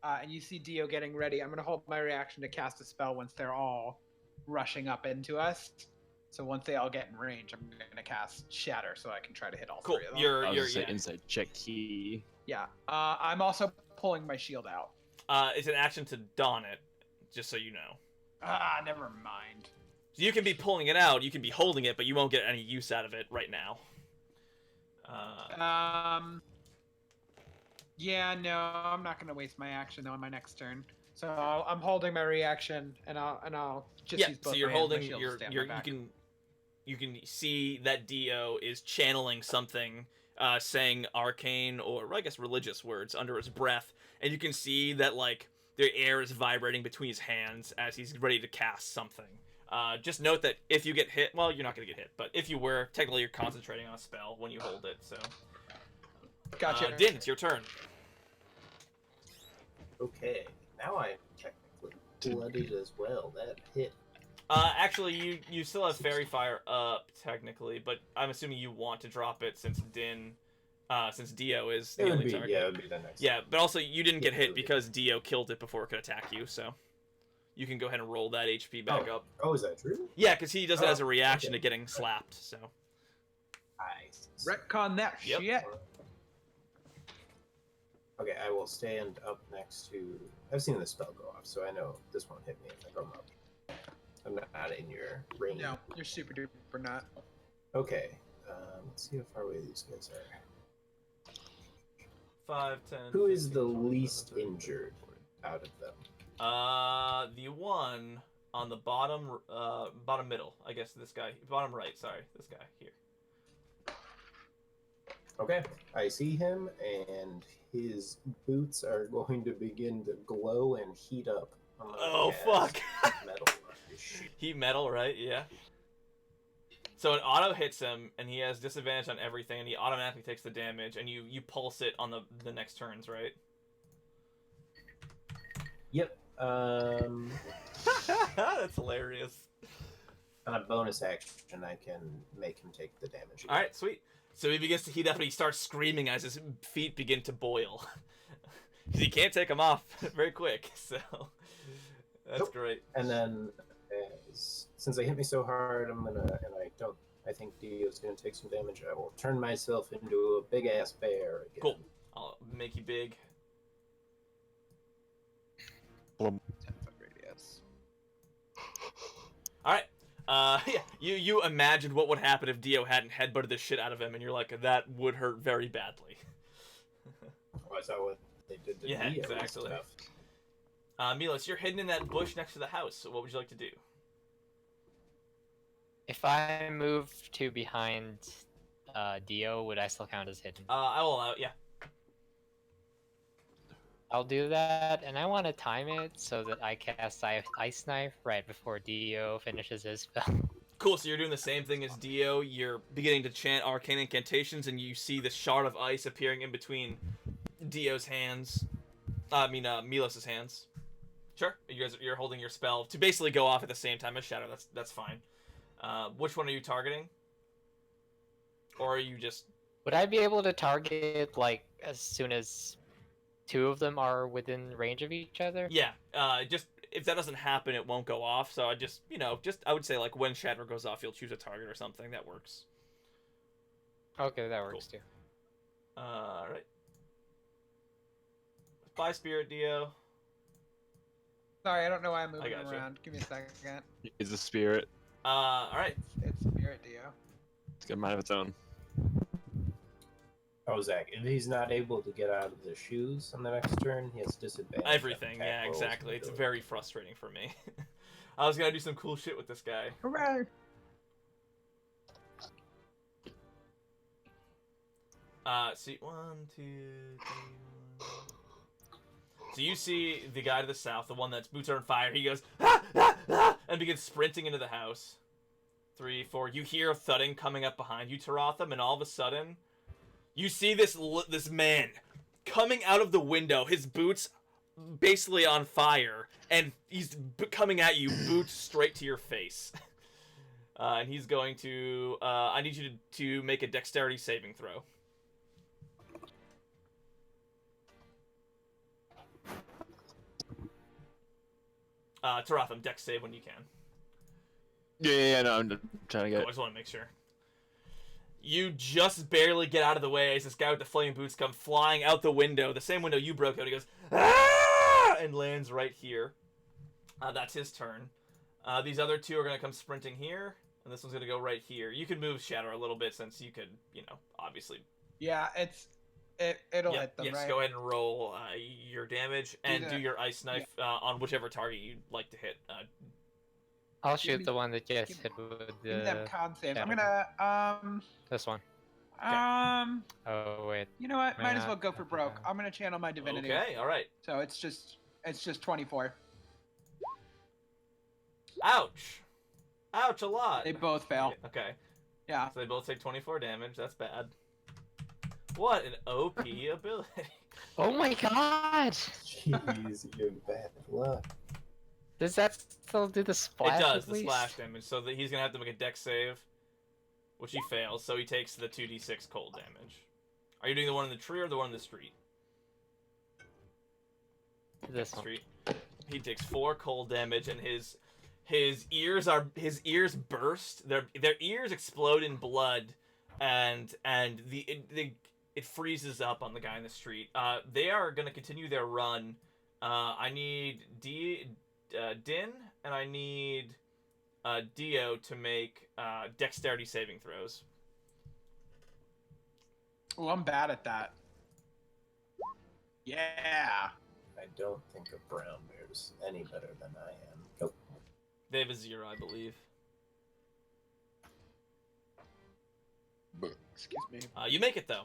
And you see Dio getting ready. I'm gonna hold my reaction to cast a spell once they're all rushing up into us. So once they all get in range, I'm gonna cast Shatter so I can try to hit all Cool. three of them. You're Say inside check key. Yeah. I'm also pulling my shield out. It's an action to don it, just so you know. Never mind. So you can be pulling it out, you can be holding it, but you won't get any use out of it right now. Yeah, no, I'm not gonna waste my action though on my next turn. So I'm holding my reaction, and I'll just use both. So you're my hands, my holding shield to your stand my back. you can see that Dio is channeling something, saying arcane or I guess religious words under his breath, and you can see that like the air is vibrating between his hands as he's ready to cast something. Just note that if you get hit, well, you're not going to get hit, but if you were, technically you're concentrating on a spell when you hold it, so. Gotcha. Din, it's your turn. Okay, now I'm technically bloodied as well. That hit. Actually, you still have Fairy Fire up, technically, but I'm assuming you want to drop it since Dio is the only target. Yeah, it would be the next. Yeah, but also you didn't get hit because Dio killed it before it could attack you, so. You can go ahead and roll that HP back up. Oh, is that true? Yeah, because he does it as a Oh, reaction okay. to getting slapped, so. Nice. Retcon that Yep. shit. Okay, I will stand up next to. I've seen the spell go off, so I know this won't hit me if I come up. I'm not in your range. No, you're super duper not. Okay, let's see how far away these guys are. 5, 10. Who is 15, the 20, least 30, 40, injured 40. out of them? The one on the bottom middle. I guess this guy. Bottom right. Sorry, this guy here. Okay, I see him, and his boots are going to begin to glow and heat up. Oh, as fuck. Metal is shooting. Heat metal, right? Yeah. So it auto hits him, and he has disadvantage on everything, and he automatically takes the damage, and you pulse it on the next turns, right? Yep. That's hilarious. On a bonus action, I can make him take the damage. All right, sweet. So he begins to heat up, and he starts screaming as his feet begin to boil. He can't take them off very quick, so that's Nope. great. And then, since they hit me so hard, I think Dio's gonna take some damage. I will turn myself into a big ass bear again. Cool. I'll make you big. 10-foot radius. All right. Yeah, you imagined what would happen if Dio hadn't headbutted the shit out of him, and you're like, that would hurt very badly. Oh, is that what they did to Yeah, Dio? exactly. Stuff? Milos, you're hidden in that bush next to the house, so what would you like to do? If I move to behind Dio, would I still count as hidden? I will allow it, yeah. I'll do that, and I want to time it so that I cast Ice Knife right before Dio finishes his spell. Cool, so you're doing the same thing as Dio. You're beginning to chant arcane incantations, and you see this shard of ice appearing in between Dio's hands. Milos' hands. Sure, you're holding your spell to basically go off at the same time as Shadow. That's fine. Which one are you targeting? Or are you just... Would I be able to target, like, as soon as two of them are within range of each other? Yeah, just if that doesn't happen, it won't go off. So I just, I would say like when shatter goes off, you'll choose a target or something that works. Okay, that works too. All right. Bye, Spirit Dio. Sorry, I don't know why I'm moving gotcha. around. Give me a second. Is the spirit. All right. It's Spirit Dio. It's got a mind of its own. Oh, Zach, if he's not able to get out of the shoes on the next turn, he has disadvantage. Everything. on attack Yeah, rolls exactly. and It's abilities. very frustrating for me. I was gonna do some cool shit with this guy. Hooray! See, 1, 2, 3, 1. So you see the guy to the south, the one that's boots are on fire. He goes, ah, ah, ah, and begins sprinting into the house. 3, 4. You hear a thudding coming up behind you, Taratham, and all of a sudden, you see this man coming out of the window. His boots basically on fire, and he's coming at you, boots straight to your face. And he's going to. I need you to make a dexterity saving throw. Taratham, dex save when you can. Yeah, no, I'm trying to Cool, get. I just want to make sure. You just barely get out of the way as this guy with the flaming boots come flying out the window, the same window you broke out. He goes, ah! And lands right here. That's his turn. These other two are going to come sprinting here, and this one's going to go right here. You can move Shatter a little bit since you could, obviously. Yeah, it'll hit them, yes, right? go ahead and roll your damage and do that. your ice knife on whichever target you'd like to hit. I'll Give shoot me- the one that gets give- hit with Give me them the con saves. I'm shadow. gonna this one. Oh wait, you know what? May Might as not- well go for broke. I'm gonna channel my divinity. Okay, all right. So it's just 24. Ouch. Ouch a lot. They both fail. Okay. Yeah. So they both take 24 damage. That's bad. What an OP ability. oh my god! Jeez, you have bad luck. Does that still do the splash? It does, at the least? splash damage. So that he's going to have to make a dex save, which he fails. So he takes the 2d6 cold damage. Are you doing the one in the tree or the one in the street? This one. Street. He takes 4 cold damage, and his ears burst. Their ears explode in blood, and it freezes up on the guy in the street. They are going to continue their run. I need Din, and I need Dio to make dexterity saving throws. Oh, I'm bad at that. Yeah. I don't think a brown bear's any better than I am. Nope. They have a 0, I believe. Excuse me. You make it, though.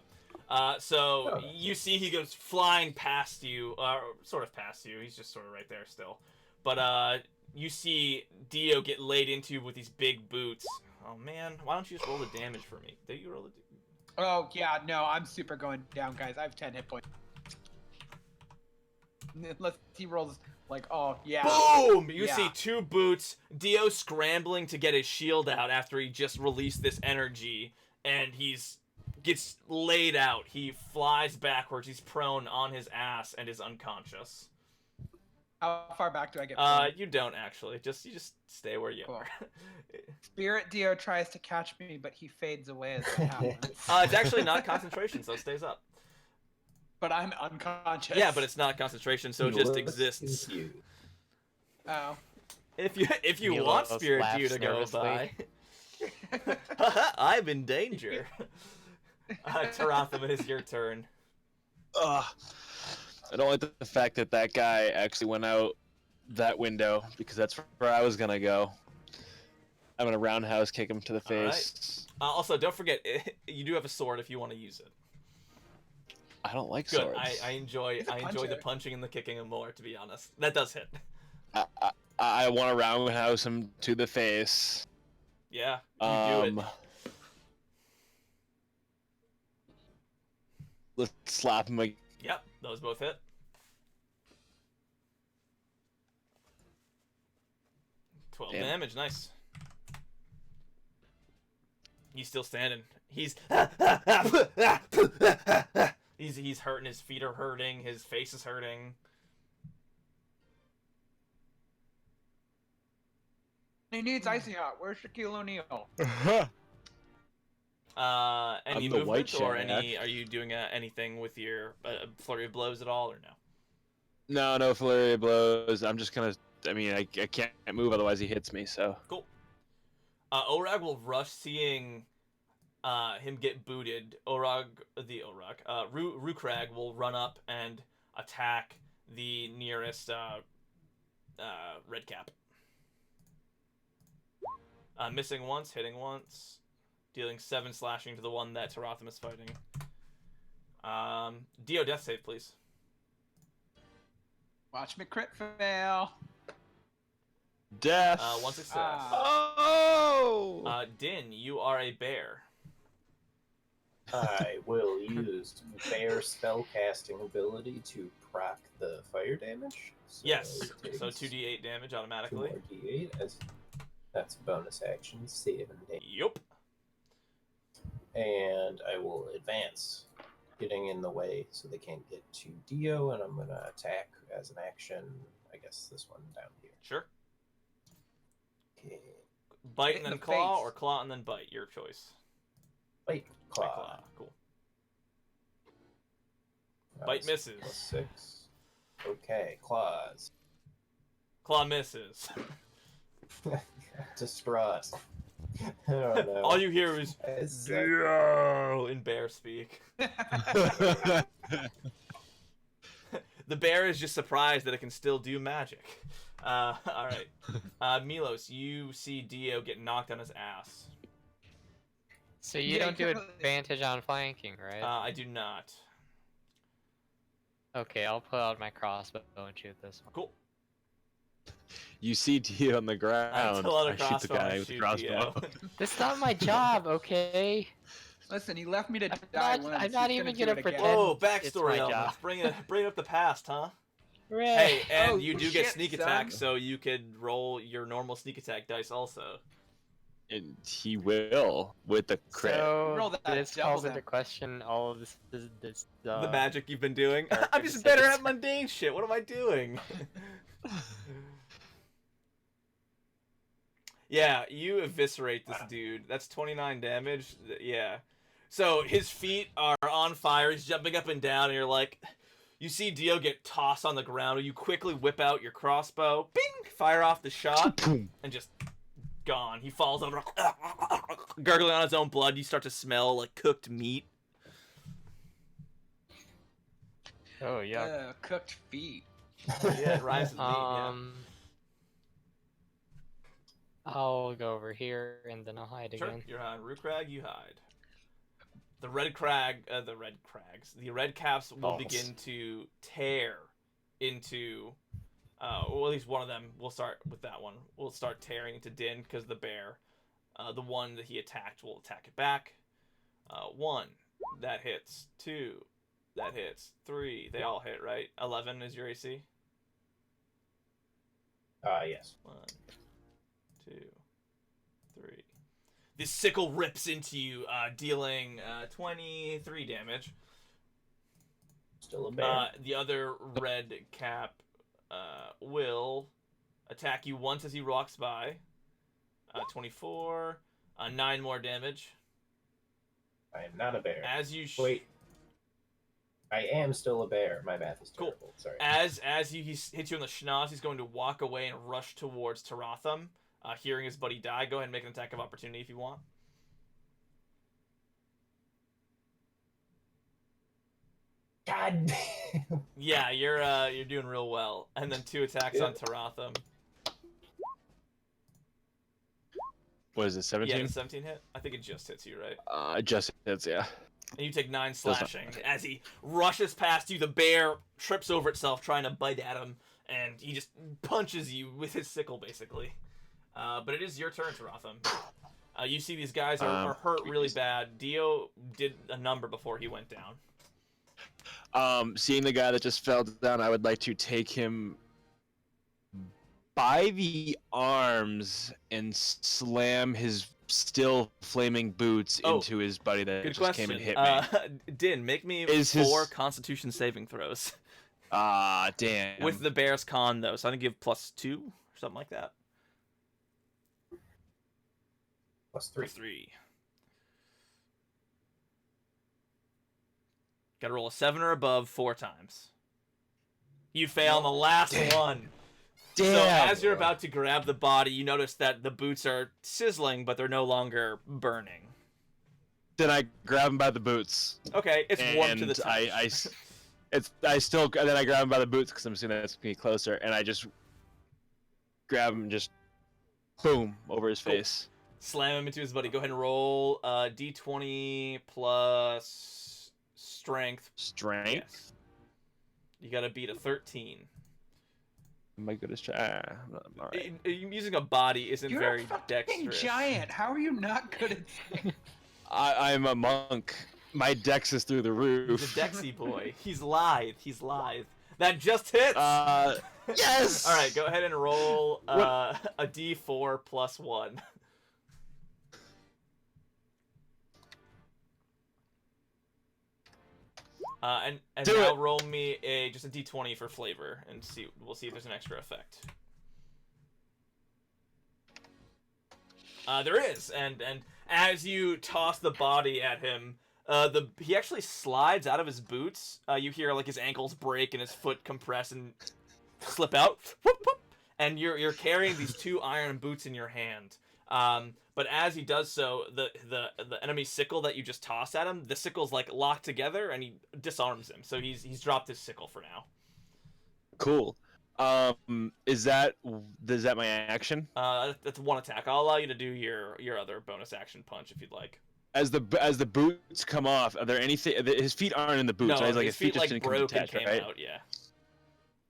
So you see he goes flying past you, sort of past you. He's just sort of right there still. But you see Dio get laid into with these big boots. Oh, man. Why don't you just roll the damage for me? Did you roll the Oh yeah, no, I'm super going down, guys. I have 10 hit points. Unless he rolls like, oh yeah. Boom! You Yeah. see 2 boots, Dio scrambling to get his shield out after he just released this energy, and gets laid out. He flies backwards, he's prone on his ass and is unconscious. How far back do I get? You don't actually. You just stay where you Cool. are. Spirit Dio tries to catch me, but he fades away as it happens. It's actually not concentration, so it stays up. But I'm unconscious. Yeah, but it's not concentration, so it just Looks exists. cute. Oh. If you Milo want Spirit laughs Dio to go nervously. by. I'm in danger. Taratham, it is your turn. Ugh. I don't like the fact that that guy actually went out that window because that's where I was gonna go. I'm gonna roundhouse kick him to the All right. face. Also, don't forget, you do have a sword if you want to use it. I don't like Good. swords. I enjoy He's a the puncher. punching and the kicking more, to be honest. That does hit. I want to roundhouse him to the face. Yeah, you do it. Let's slap him. Yep, those both hit. 12 Damn. damage, nice. He's still standing. He's he's hurting. His feet are hurting. His face is hurting. He needs icy hot. Where's Shaquille O'Neal? Any I'm the white movement or Shaq. any? Are you doing anything with your flurry of blows at all, or no? No flurry of blows. I'm just gonna. I mean, I can't move, otherwise he hits me. So. Cool. Orag will rush, seeing him get booted. Rukrag will run up and attack the nearest red cap. Missing once, hitting once, dealing 7 slashing to the one that Taratham is fighting. Dio, death save, please. Watch me crit fail. Death. 1 success. Oh. Din, you are a bear. I will use bear spellcasting ability to proc the fire damage. So Yes. it takes So 2d8 damage 2 automatically. more d8 as that's a bonus action, 7 damage. Yup. And I will advance, getting in the way so they can't get to Dio, and I'm gonna attack as an action. I guess this one down here. Sure. Okay. Bite Hit and in then the claw, face. or claw and then bite. Your choice. Bite, claw. Bite, claw. Cool. That's Bite misses. +6. Okay, claws. Claw misses. Distraught. I don't know. All you hear is It's Dio in bear speak. The bear is just surprised that it can still do magic. All right. Milos, you see Dio get knocked on his ass. So you Yeah, don't do you can't really- advantage on flanking, right? I do not. Okay, I'll pull out my crossbow and shoot this one. Cool. You see Dio on the ground. Pull out a I shoot the crossbow and guy with the shoot crossbow. Dio. That's not my job, okay? Listen, he left me to die not- once. I'm not He's even do gonna it again. pretend. Whoa, It's my backstory job. elements. Bring up the past, huh? Hooray! Hey, and Oh, you do get shit, sneak son. attack, so you could roll your normal sneak attack dice also. And he will with the crit. Roll So that this double calls then. into question all of this. The magic you've been doing. or I'm just sneak better at attack. mundane shit. What am I doing? Yeah, you eviscerate this dude. That's 29 damage. Yeah. So his feet are on fire. He's jumping up and down, and you're like, you see Dio get tossed on the ground. You quickly whip out your crossbow, bing, fire off the shot, and just gone. He falls over, gurgling on his own blood. You start to smell like cooked meat. Oh yeah. Cooked feet. Yeah, it rhymes with meat. Yeah. I'll go over here and then I'll hide Sure, again. you're on Rukrag, you hide. The red caps will Balls. begin to tear into, well, at least one of them. We'll start with that one. We'll start tearing into Din because the bear, the one that he attacked, will attack it back. 1, that hits. 2, that hits. 3, they all hit, right? 11 is your AC. Yes. 1, 2, 3. This sickle rips into you, dealing 23 damage. Still a bear. The other red cap will attack you once as he walks by. 24, 9 more damage. I am not a bear. As you Wait. I am still a bear. My math is Cool. terrible. Sorry. As he hits you in the schnoz, he's going to walk away and rush towards Taratham. Hearing his buddy die, go ahead and make an attack of opportunity if you want. God damn. Yeah, you're doing real well. And then 2 attacks on Taratham. What is it, 17? Yeah, the 17 hit. I think it just hits you, right? Just hits, yeah. And you take 9 not- slashing. As he rushes past you, the bear trips over itself trying to bite at him, and he just punches you with his sickle, basically. But it is your turn, Taratham. You see these guys are hurt really bad. Dio did a number before he went down. Seeing the guy that just fell down, I would like to take him by the arms and slam his still flaming boots Oh, into his buddy that Good just question. came and hit me. Din, make me Is 4 his- Constitution saving throws. Damn. With the bear's con, though, so I think you have +2 or something like that. +3. +3. Gotta roll a 7 or above 4 times. You fail on the last one. Damn. So as you're about to grab the body, you notice that the boots are sizzling, but they're no longer burning. Then I grab him by the boots. Okay, it's warm to the touch. Then I grab him by the boots because I'm assuming that's me closer, and I just grab him, and just boom over his face. Slam him into his buddy. Go ahead and roll d20 plus strength. Strength. Yes. You gotta beat a 13. Am I good as all right. Using a body isn't You're very a fucking dexterous. giant. How are you not good at? I'm a monk. My dex is through the roof. He's a Dexy boy. He's lithe. He's lithe. That just hits. Yes. All right, go ahead and roll a d4 plus 1. And Do now it. roll me just a d20 for flavor, and we'll see if there's an extra effect. There is, and as you toss the body at him, he actually slides out of his boots. You hear like his ankles break and his foot compress and slip out. Whoop, whoop. And you're carrying these 2 iron boots in your hand. But as he does so, the enemy sickle that you just tossed at him, the sickle's like locked together, and he disarms him. So he's dropped his sickle for now. Cool. Is that my action? That's 1 attack. I'll allow you to do your other bonus action punch if you'd like. As the boots come off, are there anything? His feet aren't in the boots. No, right? Like his his feet feet like just didn't come broke and detached, came right? out. Yeah.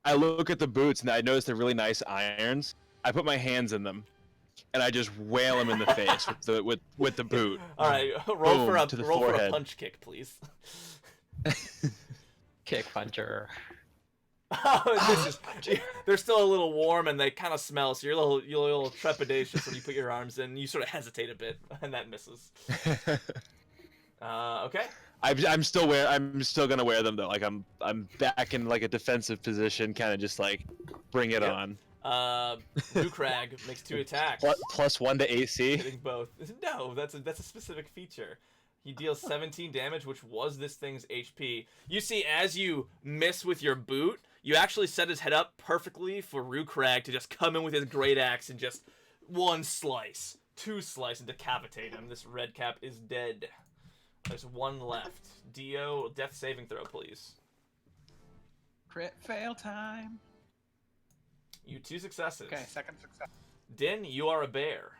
I look at the boots and I notice they're really nice irons. I put my hands in them, and I just whail him in the face with the boot. All right, roll for a forehead. punch kick, please. Kick puncher. Oh, they're still a little warm and they kind of smell, so you're a little trepidatious when you put your arms in. You sort of hesitate a bit, and that misses. Okay. I'm still gonna wear them though. Like I'm back in like a defensive position, kind of just like bring it on. Rukrag makes 2 attacks. +1 to AC. Hitting both. No, that's a specific feature. He deals 17 damage, which was this thing's HP. You see, as you miss with your boot, you actually set his head up perfectly for Rukrag to just come in with his great axe and just 1 slice, 2 slice, and decapitate him. This red cap is dead. There's 1 left. Dio, death saving throw, please. Crit fail time. You 2 successes. Okay, second success. Din, you are a bear.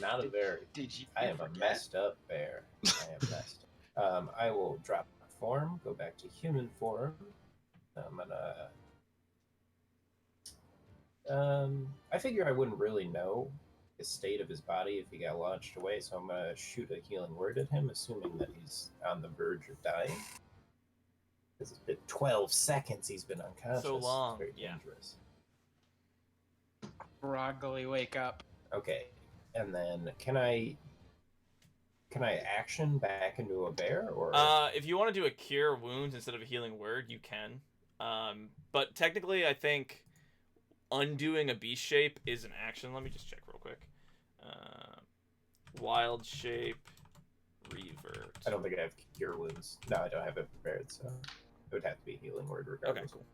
Not a very. Did you? I am a messed up bear. I am messed up. I will drop form, go back to human form. I'm gonna. I figure I wouldn't really know the state of his body if he got launched away, so I'm gonna shoot a healing word at him, assuming that he's on the verge of dying. Because it's been 12 seconds he's been unconscious. So long, Very yeah. dangerous. Groggily wake up. Okay, and then can I action back into a bear, or? If you want to do a cure wounds instead of a healing word, you can. But technically, I think undoing a beast shape is an action. Let me just check real quick. Wild shape, revert. I don't think I have cure wounds. No, I don't have it prepared, so it would have to be a healing word regardless. Okay, cool.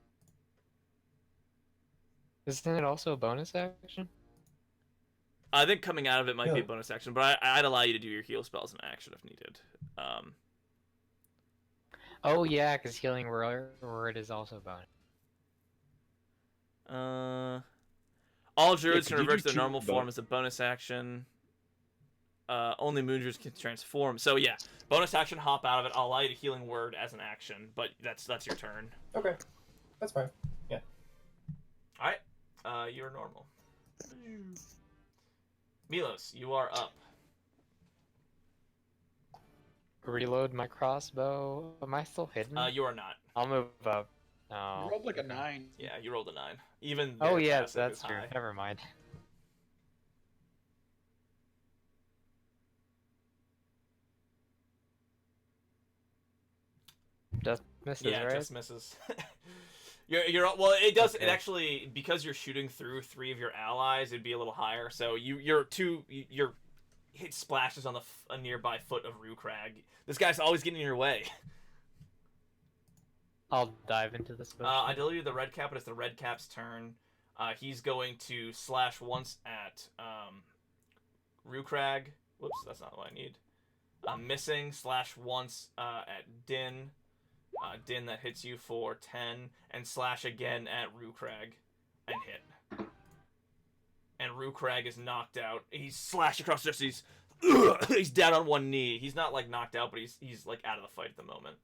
Isn't it also a bonus action? I think coming out of it might be a Yeah. bonus action, but I'd allow you to do your heal spells in action if needed. Oh yeah, because healing word is also bonus. All druids could can you do reverse their 2 normal form as a bonus action. Only moon druids can transform. So yeah, bonus action, hop out of it. I'll allow you to healing word as an action, but that's your turn. Okay, that's fine. Yeah. All right, you're normal. Milos, you are up. Reload my crossbow. Am I still hidden? You are not. I'll move up. You No. rolled like a 9. Yeah, you rolled a 9. Even Oh their yeah, passive that's is true. high. Never mind. Just misses, Yeah, right? just misses. You're well. It does. It Okay. actually, because you're shooting through 3 of your allies, it'd be a little higher. So your hit splashes on a nearby foot of Rue Crag. This guy's always getting in your way. I'll dive into this bush. I deleted the red cap, but it's the red cap's turn. He's going to slash once at Rue Crag. Whoops, that's not what I need. Missing, slash once at Din. Din, that hits you for 10, and slash again at Rue Crag and hit. And Rue Crag is knocked out. He's slashed across the chest. He's down on one knee. He's not like knocked out, but he's like out of the fight at the moment.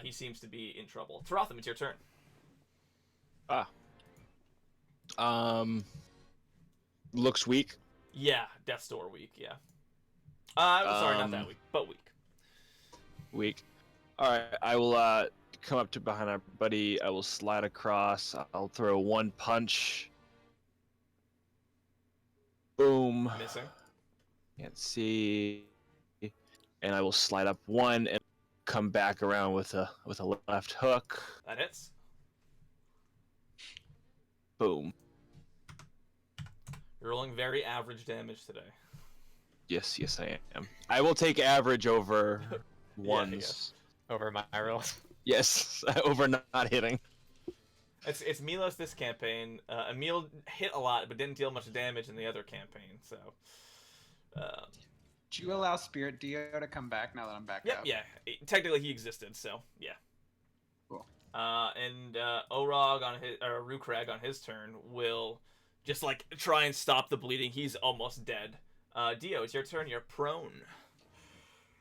He seems to be in trouble. Taratham, it's your turn. Looks weak. Yeah, Death's Door weak, yeah. Sorry, not that weak, but weak. Weak. All right, I will come up to behind our buddy. I will slide across. I'll throw one punch. Boom. Missing. Can't see. And I will slide up one and come back around with a left hook. That hits. Boom. You're rolling very average damage today. Yes, I am. I will take average over ones. Over my rolls. Yes, over not hitting. It's Milos this campaign. Emil hit a lot, but didn't deal much damage in the other campaign, so... Did you allow Spirit Dio to come back now that I'm back Yep, up? yeah. Technically, he existed, so yeah. Cool. And Orog on his or Rukrag on his turn will just like try and stop the bleeding. He's almost dead. Dio, it's your turn. You're prone.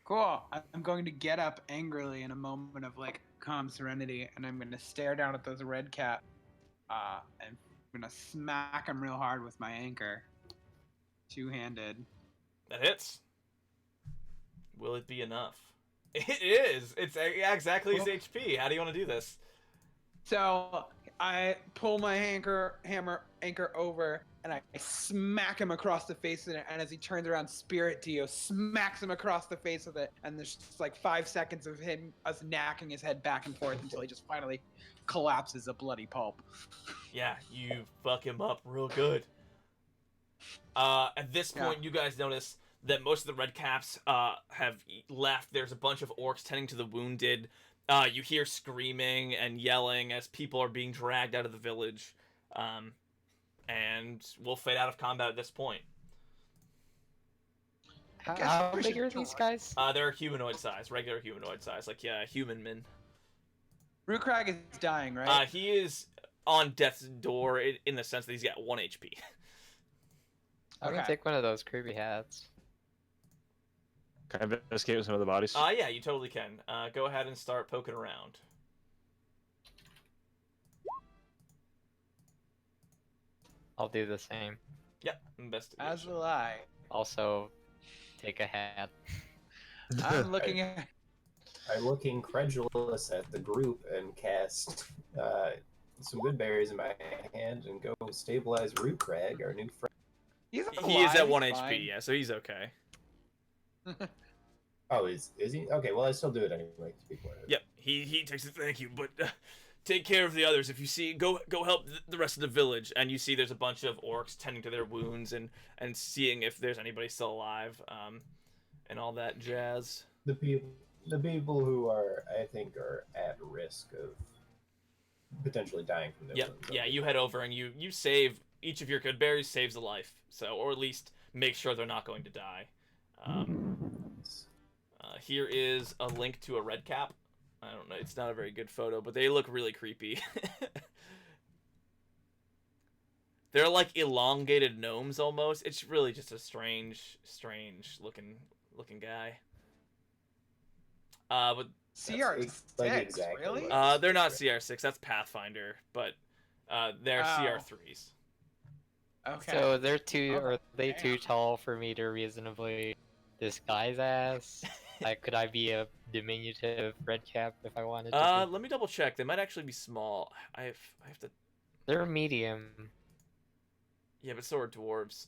Cool. I'm going to get up angrily in a moment of like calm serenity, and I'm going to stare down at those red cap, and I'm going to smack him real hard with my anchor, two-handed. That hits. Will it be enough? It is. It's exactly his HP. How do you want to do this? So I pull my anchor over, and I smack him across the face of it. And as he turns around, Spirit Dio smacks him across the face with it. And there's just like 5 seconds of us knacking his head back and forth until he just finally collapses a bloody pulp. Yeah, you fuck him up real good. At this point, you guys notice that most of the red caps have left. There's a bunch of orcs tending to the wounded. You hear screaming and yelling as people are being dragged out of the village. And we'll fade out of combat at this point. How big are these guys? They're humanoid size, regular humanoid size, like human men. Rukrag is dying, right? He is on death's door in the sense that he's got 1 HP. I'm gonna take one of those creepy hats. Can I investigate with some of the bodies? Yeah, you totally can. Go ahead and start poking around. I'll do the same. Yep, investigation. As will I. Also, take a hat. I'm looking at. I look incredulous at the group and cast some good berries in my hand and go stabilize Root Crag, our new friend. He's He is at alive, 1 he's HP, fine. yeah, so he's okay. Oh, is he? Okay, well I still do it anyway. To be clear. Yep, he takes it. Thank you, but take care of the others. If you see, go help the rest of the village, and you see there's a bunch of orcs tending to their wounds and seeing if there's anybody still alive, and all that jazz. The people who are, I think, are at risk of potentially dying from their Yep, wounds. yeah, you head over and you save each of your good berries saves a life, so or at least make sure they're not going to die. Here is a link to a red cap. I don't know, it's not a very good photo, but they look really creepy. They're like elongated gnomes almost. It's really just a strange looking guy. But CR6, like exactly really? what- they're not CR6. That's Pathfinder, but they're Oh. CR3s. Okay. So they're too, Oh, are they damn. too tall for me to reasonably disguise as? Like, could I be a diminutive red cap if I wanted to? be? Let me double check. They might actually be small. I have to. They're medium. Yeah, but so are dwarves.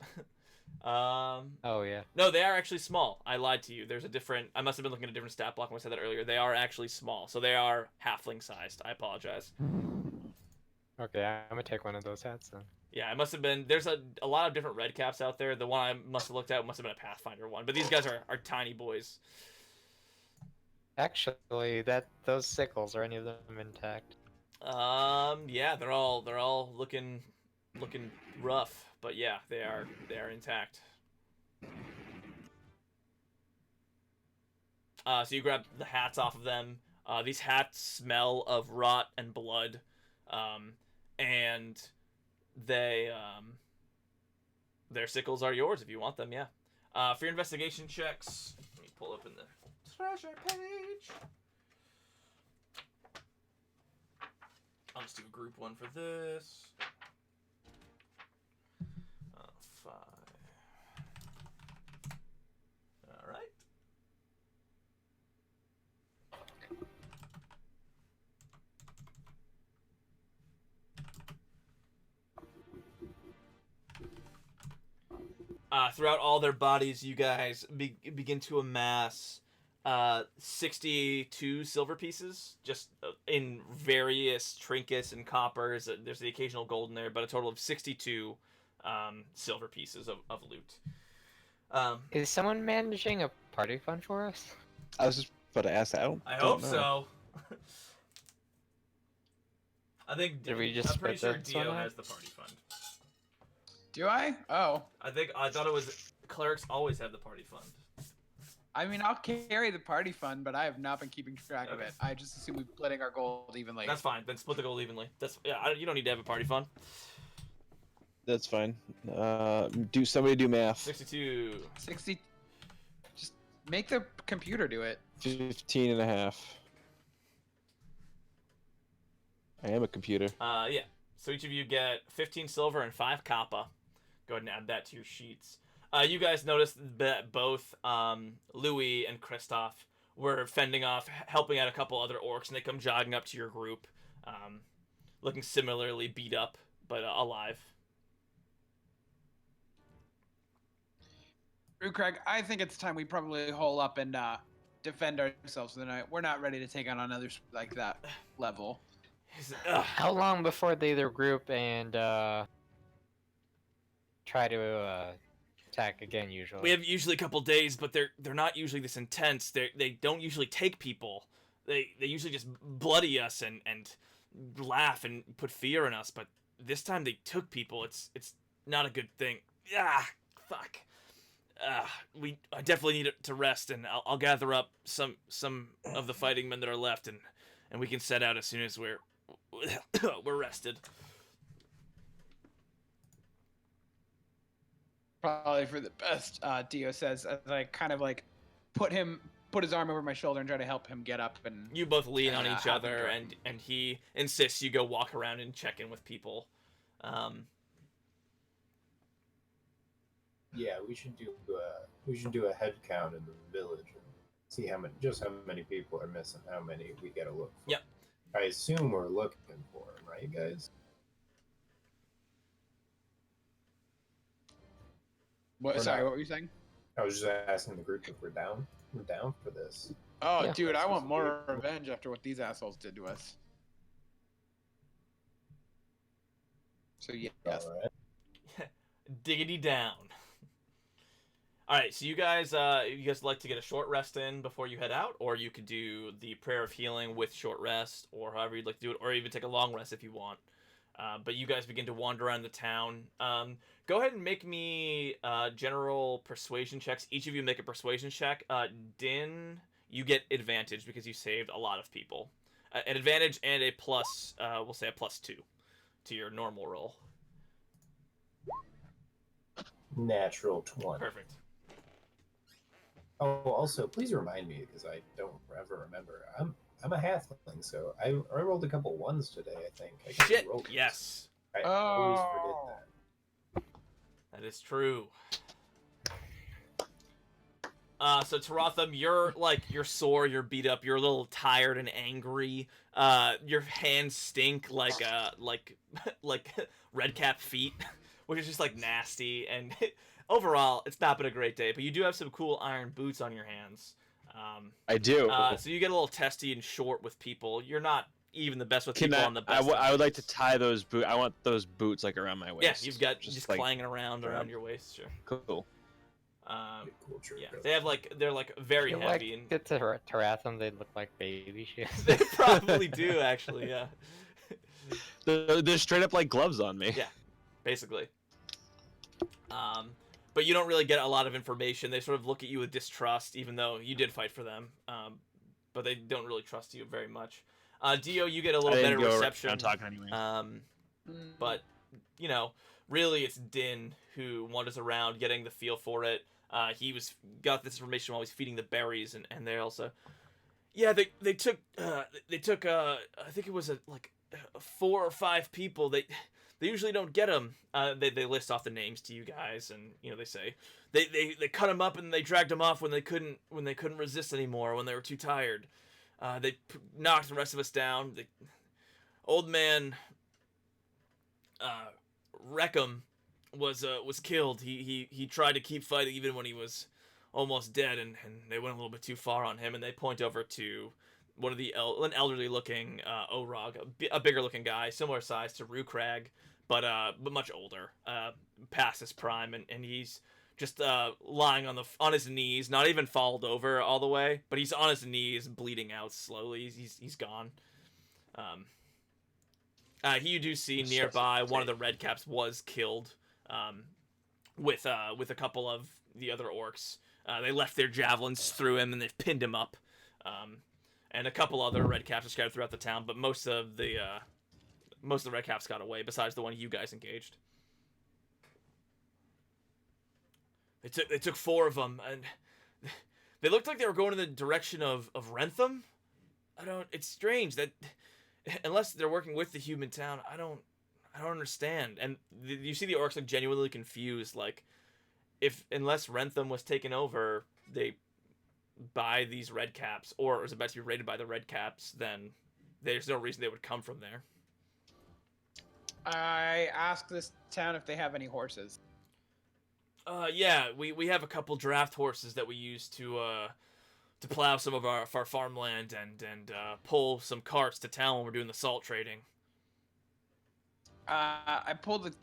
Oh yeah. No, they are actually small. I lied to you. There's a different. I must have been looking at a different stat block when I said that earlier. They are actually small, so they are halfling sized. I apologize. Okay, I'm gonna take one of those hats then. Yeah, it must have been. There's a lot of different red caps out there. The one I must have looked at must have been a Pathfinder one, but these guys are tiny boys. Actually, those sickles, are any of them intact? Yeah, they're all looking rough, but yeah, they are intact. So you grab the hats off of them. These hats smell of rot and blood, and they their sickles are yours if you want them. Yeah. For your investigation checks, let me pull open the treasure page. I'll just do a group one for this. 5. All right. Throughout all their bodies, you guys begin to amass 62 silver pieces, just in various trinkets and coppers. There's the occasional gold in there, but a total of 62 silver pieces of loot. Is someone managing a party fund for us? I was just about to ask that. I don't hope know. so. I think Did we just I'm pretty sure split this one Dio out? has the party fund. Do I? Oh. I thought it was clerics always have the party fund. I mean, I'll carry the party fund, but I have not been keeping track of Okay. it. I just assume we're splitting our gold evenly. That's fine. Then split the gold evenly. You don't need to have a party fund. That's fine. Somebody do math. 62. 60. Just make the computer do it. 15 and a half. I am a computer. Yeah. So each of you get 15 silver and 5 copper. Go ahead and add that to your sheets. You guys noticed that both Louis and Kristoff were fending off, helping out a couple other orcs, and they come jogging up to your group, looking similarly beat up, but alive. Craig, I think it's time we probably hole up and defend ourselves for the night. We're not ready to take on another like that level. How long before they either group and try to attack again? Usually. We have usually a couple days, but they're not usually this intense. They don't usually take people. They usually just bloody us and laugh and put fear in us. But this time they took people. It's not a good thing. Ah, fuck. I definitely need to rest, and I'll gather up some of the fighting men that are left, and we can set out as soon as we're rested. Probably for the best, Dio says, as I kind of like put his arm over my shoulder and try to help him get up. And You both lean on each have other, him and he insists you go walk around and check in with people. Yeah, we should do a head count in the village and see how many people are missing, how many we gotta look for. Yep. I assume we're looking for them, right, guys? what? We're Sorry, not. what were you saying? I was just asking the group if we're down. We're down for this. Oh, Yeah. dude, I want more revenge after what these assholes did to us. So yes. All right. Diggity down. All right, so you guys like to get a short rest in before you head out, or you could do the prayer of healing with short rest, or however you'd like to do it, or even take a long rest if you want. But you guys begin to wander around the town. Go ahead and make me general persuasion checks. Each of you make a persuasion check. Din, you get advantage because you saved a lot of people. An advantage and a plus, we'll say a +2 to your normal roll. Natural 20. Perfect. Oh, also, please remind me because I don't ever remember. I'm a halfling, so I rolled a couple ones today. I think. I got Shit. rolled. Yes, I always forget that. that is true. So Taratham, you're sore, you're beat up, you're a little tired and angry. Your hands stink like like red cap feet which is just like nasty. And overall, it's not been a great day. But you do have some cool iron boots on your hands. I do. So you get a little testy and short with people. You're not even the best with Can people I, on the best. I would like to tie those boots. I want those boots like around my waist. Yeah, you've got just like, clanging around your waist. Sure. cool. Cool trick. Yeah, they're very feel heavy like and get to Taratham, they'd look like baby shoes. they probably do actually. Yeah. They're straight up like gloves on me. Yeah, basically. But you don't really get a lot of information. They sort of look at you with distrust, even though you did fight for them. But they don't really trust you very much. Dio, you get a little better reception. I'm talking anyway. But you know, really, it's Din who wanders around, getting the feel for it. He got this information while he's feeding the berries, and they also, yeah, they took I think it was like 4 or 5 people. They usually don't get them. They list off the names to you guys, and you know they say they cut them up and they dragged them off when they couldn't resist anymore, when they were too tired. They knocked the rest of us down. The old man Reckham was killed. He tried to keep fighting even when he was almost dead, and they went a little bit too far on him. And they point over to one of an elderly looking Orog, a bigger looking guy, similar size to Rukrag, but much older, past his prime, and he's just lying on his knees, not even falled over all the way, but he's on his knees, bleeding out slowly. He's gone. You do see nearby one of the Redcaps was killed, with a couple of the other orcs. They left their javelins through him and they've pinned him up. And a couple other Redcaps are scattered throughout the town, but most of the Redcaps got away, besides the one you guys engaged. They took 4 of them, and they looked like they were going in the direction of Rentham. It's strange that unless they're working with the human town, I don't understand. And you see the orcs look genuinely confused, like unless Rentham was taken over, by these Redcaps, or was about to be raided by the Redcaps, then there's no reason they would come from there. I asked this town if they have any horses. Yeah, we have a couple draft horses that we use to plow some of our farmland and pull some carts to town when we're doing the salt trading. I pulled the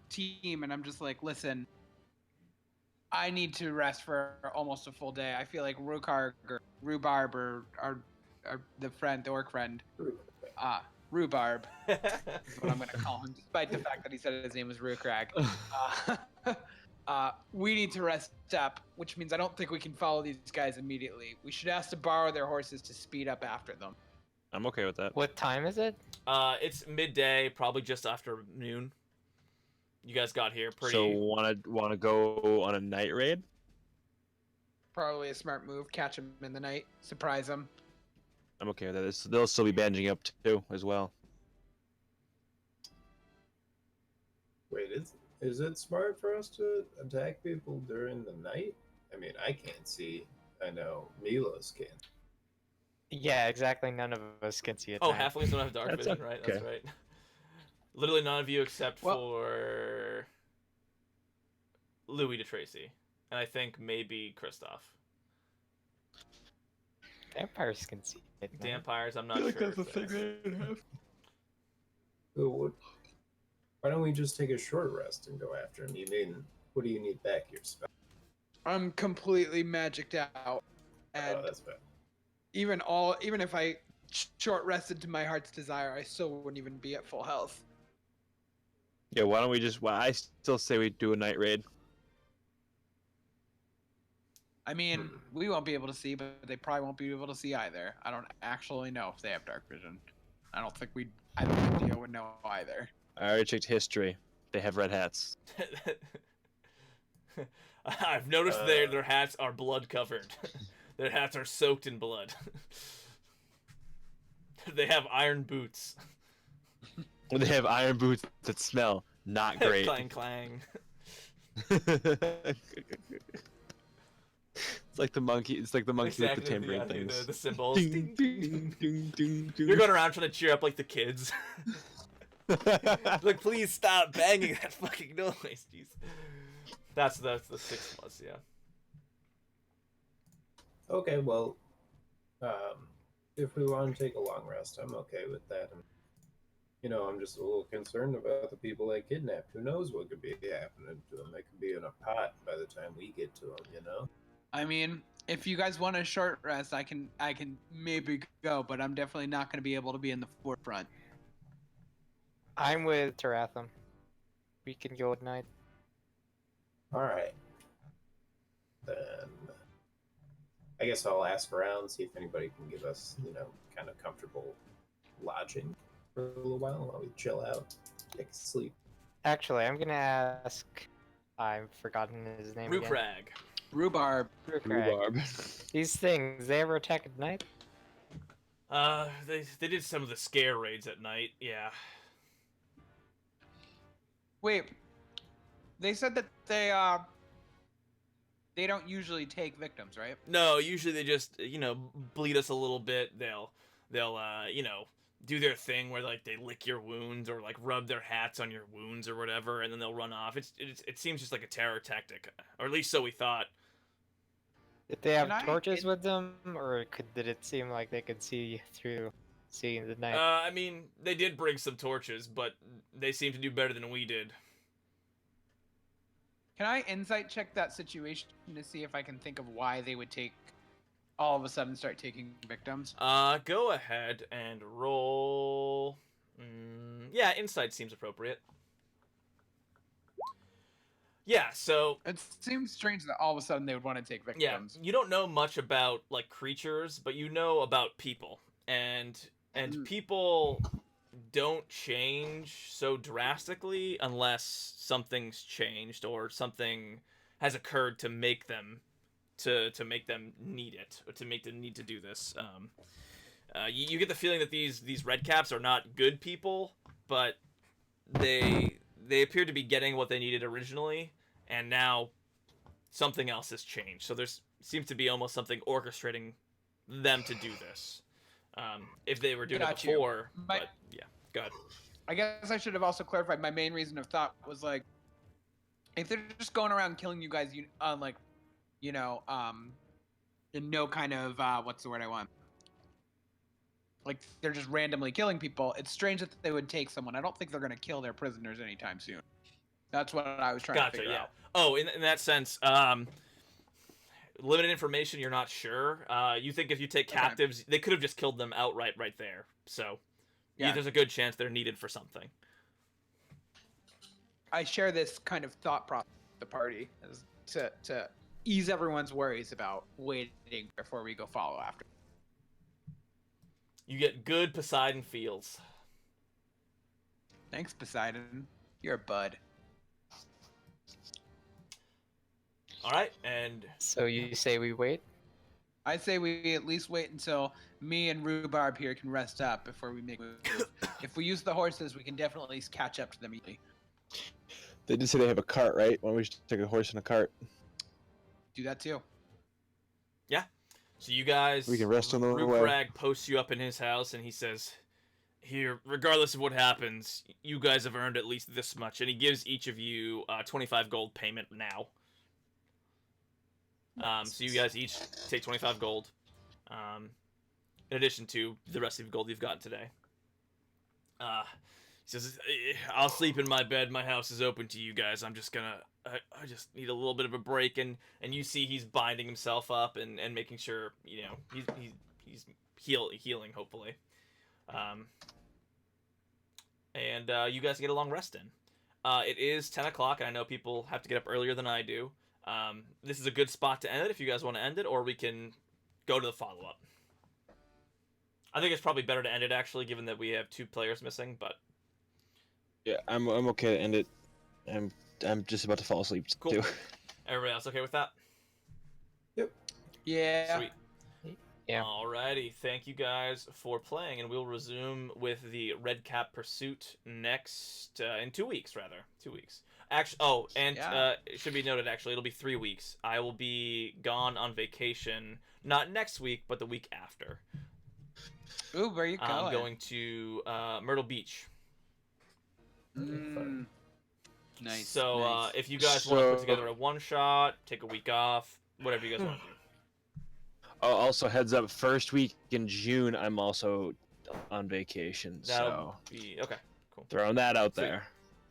team, and I'm just like, listen, I need to rest for almost a full day. I feel like Rhubarb or the orc friend, Rhubarb, is what I'm going to call him, despite the fact that he said his name was Rukrag. We need to rest up, which means I don't think we can follow these guys immediately. We should ask to borrow their horses to speed up after them. I'm okay with that. What time is it? It's midday, probably just after noon. You guys got here pretty. So wanna go on a night raid? Probably a smart move. Catch them in the night, surprise them. I'm okay with that. They'll still be bandaging up too, as well. Wait, is it smart for us to attack people during the night? I mean, I can't see. I know Milos can. Yeah, exactly. None of us can see it. Oh, halflings don't have dark That's vision, right? okay. That's right. Literally none of you except for Louis de Tracy, and I think maybe Kristoff. Vampires can see it. no? Vampires, I'm not sure. that's a thing I didn't have. Why don't we just take a short rest and go after him? What do you need back here, spell? I'm completely magicked out, and Oh, that's bad. even if I short rested to my heart's desire, I still wouldn't even be at full health. Yeah, why don't we just? Well, I still say we do a night raid. I mean, we won't be able to see, but they probably won't be able to see either. I don't actually know if they have dark vision. I don't think Dio would know either. I already checked history. They have red hats. I've noticed their hats are blood covered. Their hats are soaked in blood. They have iron boots. They have iron boots that smell not great. Clang clang. It's like the monkey. It's like the monkey with the tambourine yeah, things. the symbols. Ding, ding, ding, ding, ding. You're going around trying to cheer up like the kids. Like, please stop banging that fucking noise. Jeez. That's the 6+, yeah. Okay, well, if we want to take a long rest, I'm okay with that. And, I'm just a little concerned about the people I kidnapped. Who knows what could be happening to them? They could be in a pot by the time we get to them, I mean, if you guys want a short rest, I can maybe go, but I'm definitely not going to be able to be in the forefront. I'm with Taratham. We can go at night. All right. Then I guess I'll ask around, see if anybody can give us, kind of comfortable lodging for a little while we chill out, take a sleep. Actually, I'm gonna ask. I've forgotten his name again. Rukrag. Rhubarb. Rhubarb. These things, they ever attack at night? They did some of the scare raids at night, yeah. Wait, they said that they don't usually take victims, right? No, usually they just, bleed us a little bit. They'll do their thing where, like, they lick your wounds or, like, rub their hats on your wounds or whatever, and then they'll run off. It seems just like a terror tactic, or at least so we thought. Did they have torches with them, or did it seem like they could see through seeing the night? I mean, they did bring some torches, but they seem to do better than we did. Can I insight check that situation to see if I can think of why they would all of a sudden start taking victims? Go ahead and roll. Yeah, insight seems appropriate. Yeah, so it seems strange that all of a sudden they would want to take victims. Yeah, you don't know much about like creatures, but you know about people, and people don't change so drastically unless something's changed or something has occurred to make them make them need it, or to make them need to do this. You get the feeling that these red caps are not good people, but they appear to be getting what they needed originally, and now something else has changed. So there seems to be almost something orchestrating them to do this. If they were doing it before, but yeah, go ahead. I guess I should have also clarified my main reason of thought was like, if they're just going around killing you guys, in no kind of what's the word I want? Like they're just randomly killing people. It's strange that they would take someone. I don't think they're gonna kill their prisoners anytime soon. That's what I was trying to figure out. Oh, in that sense, limited information. You're not sure. You think if you take captives, they could have just killed them outright right there. So, yeah, there's a good chance they're needed for something. I share this kind of thought process with the party to ease everyone's worries about waiting before we go follow after. You get good Poseidon feels. Thanks, Poseidon. You're a bud. All right, and so you say we wait? I say we at least wait until me and Rhubarb here can rest up before we make moves. If we use the horses, we can definitely catch up to them easily. They did say they have a cart, right? Why don't we just take a horse and a cart? Do that too. Yeah. So you guys, we can rest on the way. Rukrag posts you up in his house, and he says, "Here, regardless of what happens, you guys have earned at least this much." And he gives each of you 25 gold payment now. So you guys each take 25 gold, in addition to the rest of the gold you've gotten today. He says, "I'll sleep in my bed. My house is open to you guys. I'm just gonna, I just need a little bit of a break." And you see he's binding himself up and making sure, he's healing, hopefully. And you guys get a long rest in. It is 10 o'clock, and I know people have to get up earlier than I do. This is a good spot to end it if you guys want to end it, or we can go to the follow-up. I think it's probably better to end it, actually, given that we have 2 players missing, but... Yeah, I'm okay to end it. I'm just about to fall asleep, cool. too. Everybody else okay with that? Yep. Yeah. Sweet. Yeah. Alrighty, thank you guys for playing, and we'll resume with the Red Cap Pursuit next, in 2 weeks, rather. 2 weeks. Actually, it should be noted, actually, it'll be 3 weeks. I will be gone on vacation, not next week, but the week after. Ooh, where are you going? I'm going to Myrtle Beach. Fun. Nice. So nice. if you guys want to put So- together a one shot, take a week off, whatever you guys want to do. Oh, also heads up, first week in June, I'm also on vacation, That'll so be okay. Cool. throwing that out Sweet. there.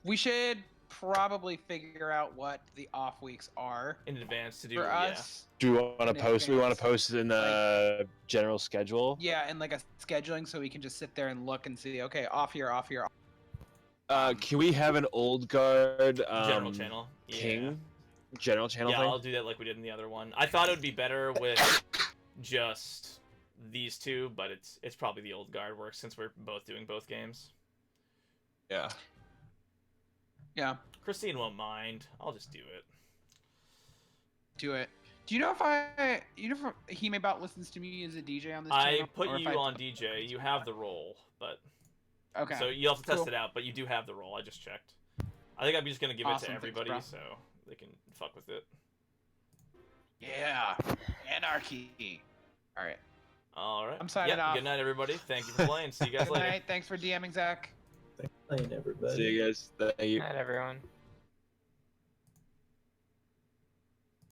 We should probably figure out what the off weeks are In advance to do for yeah. us. Do we want to In post? We want advance. to post it in the general schedule. Yeah, and like a scheduling so we can just sit there and look and see. Okay, off here, off here. Can we have an old guard General channel. Yeah. king general channel Yeah, thing? I'll do that like we did in the other one. I thought it would be better with just these two, but it's probably the old guard works since we're both doing both games. Yeah. Yeah, Christine won't mind. I'll just do it. do it. Do you know if Himebot listens to me as a DJ on this I channel? put or if you on DJ. You have the role, but Okay. so you have to test Cool. it out. But you do have the role. I just checked. I think I'm just gonna give Awesome, it to thanks, everybody bro. so they can fuck with it. Yeah, anarchy. All right. All right. I'm signing Yeah, off. Good night, everybody. Thank you for playing. See you guys Good later. night. Thanks for DMing, Zach. Thanks, everybody. See you guys. Thank you. Night, everyone.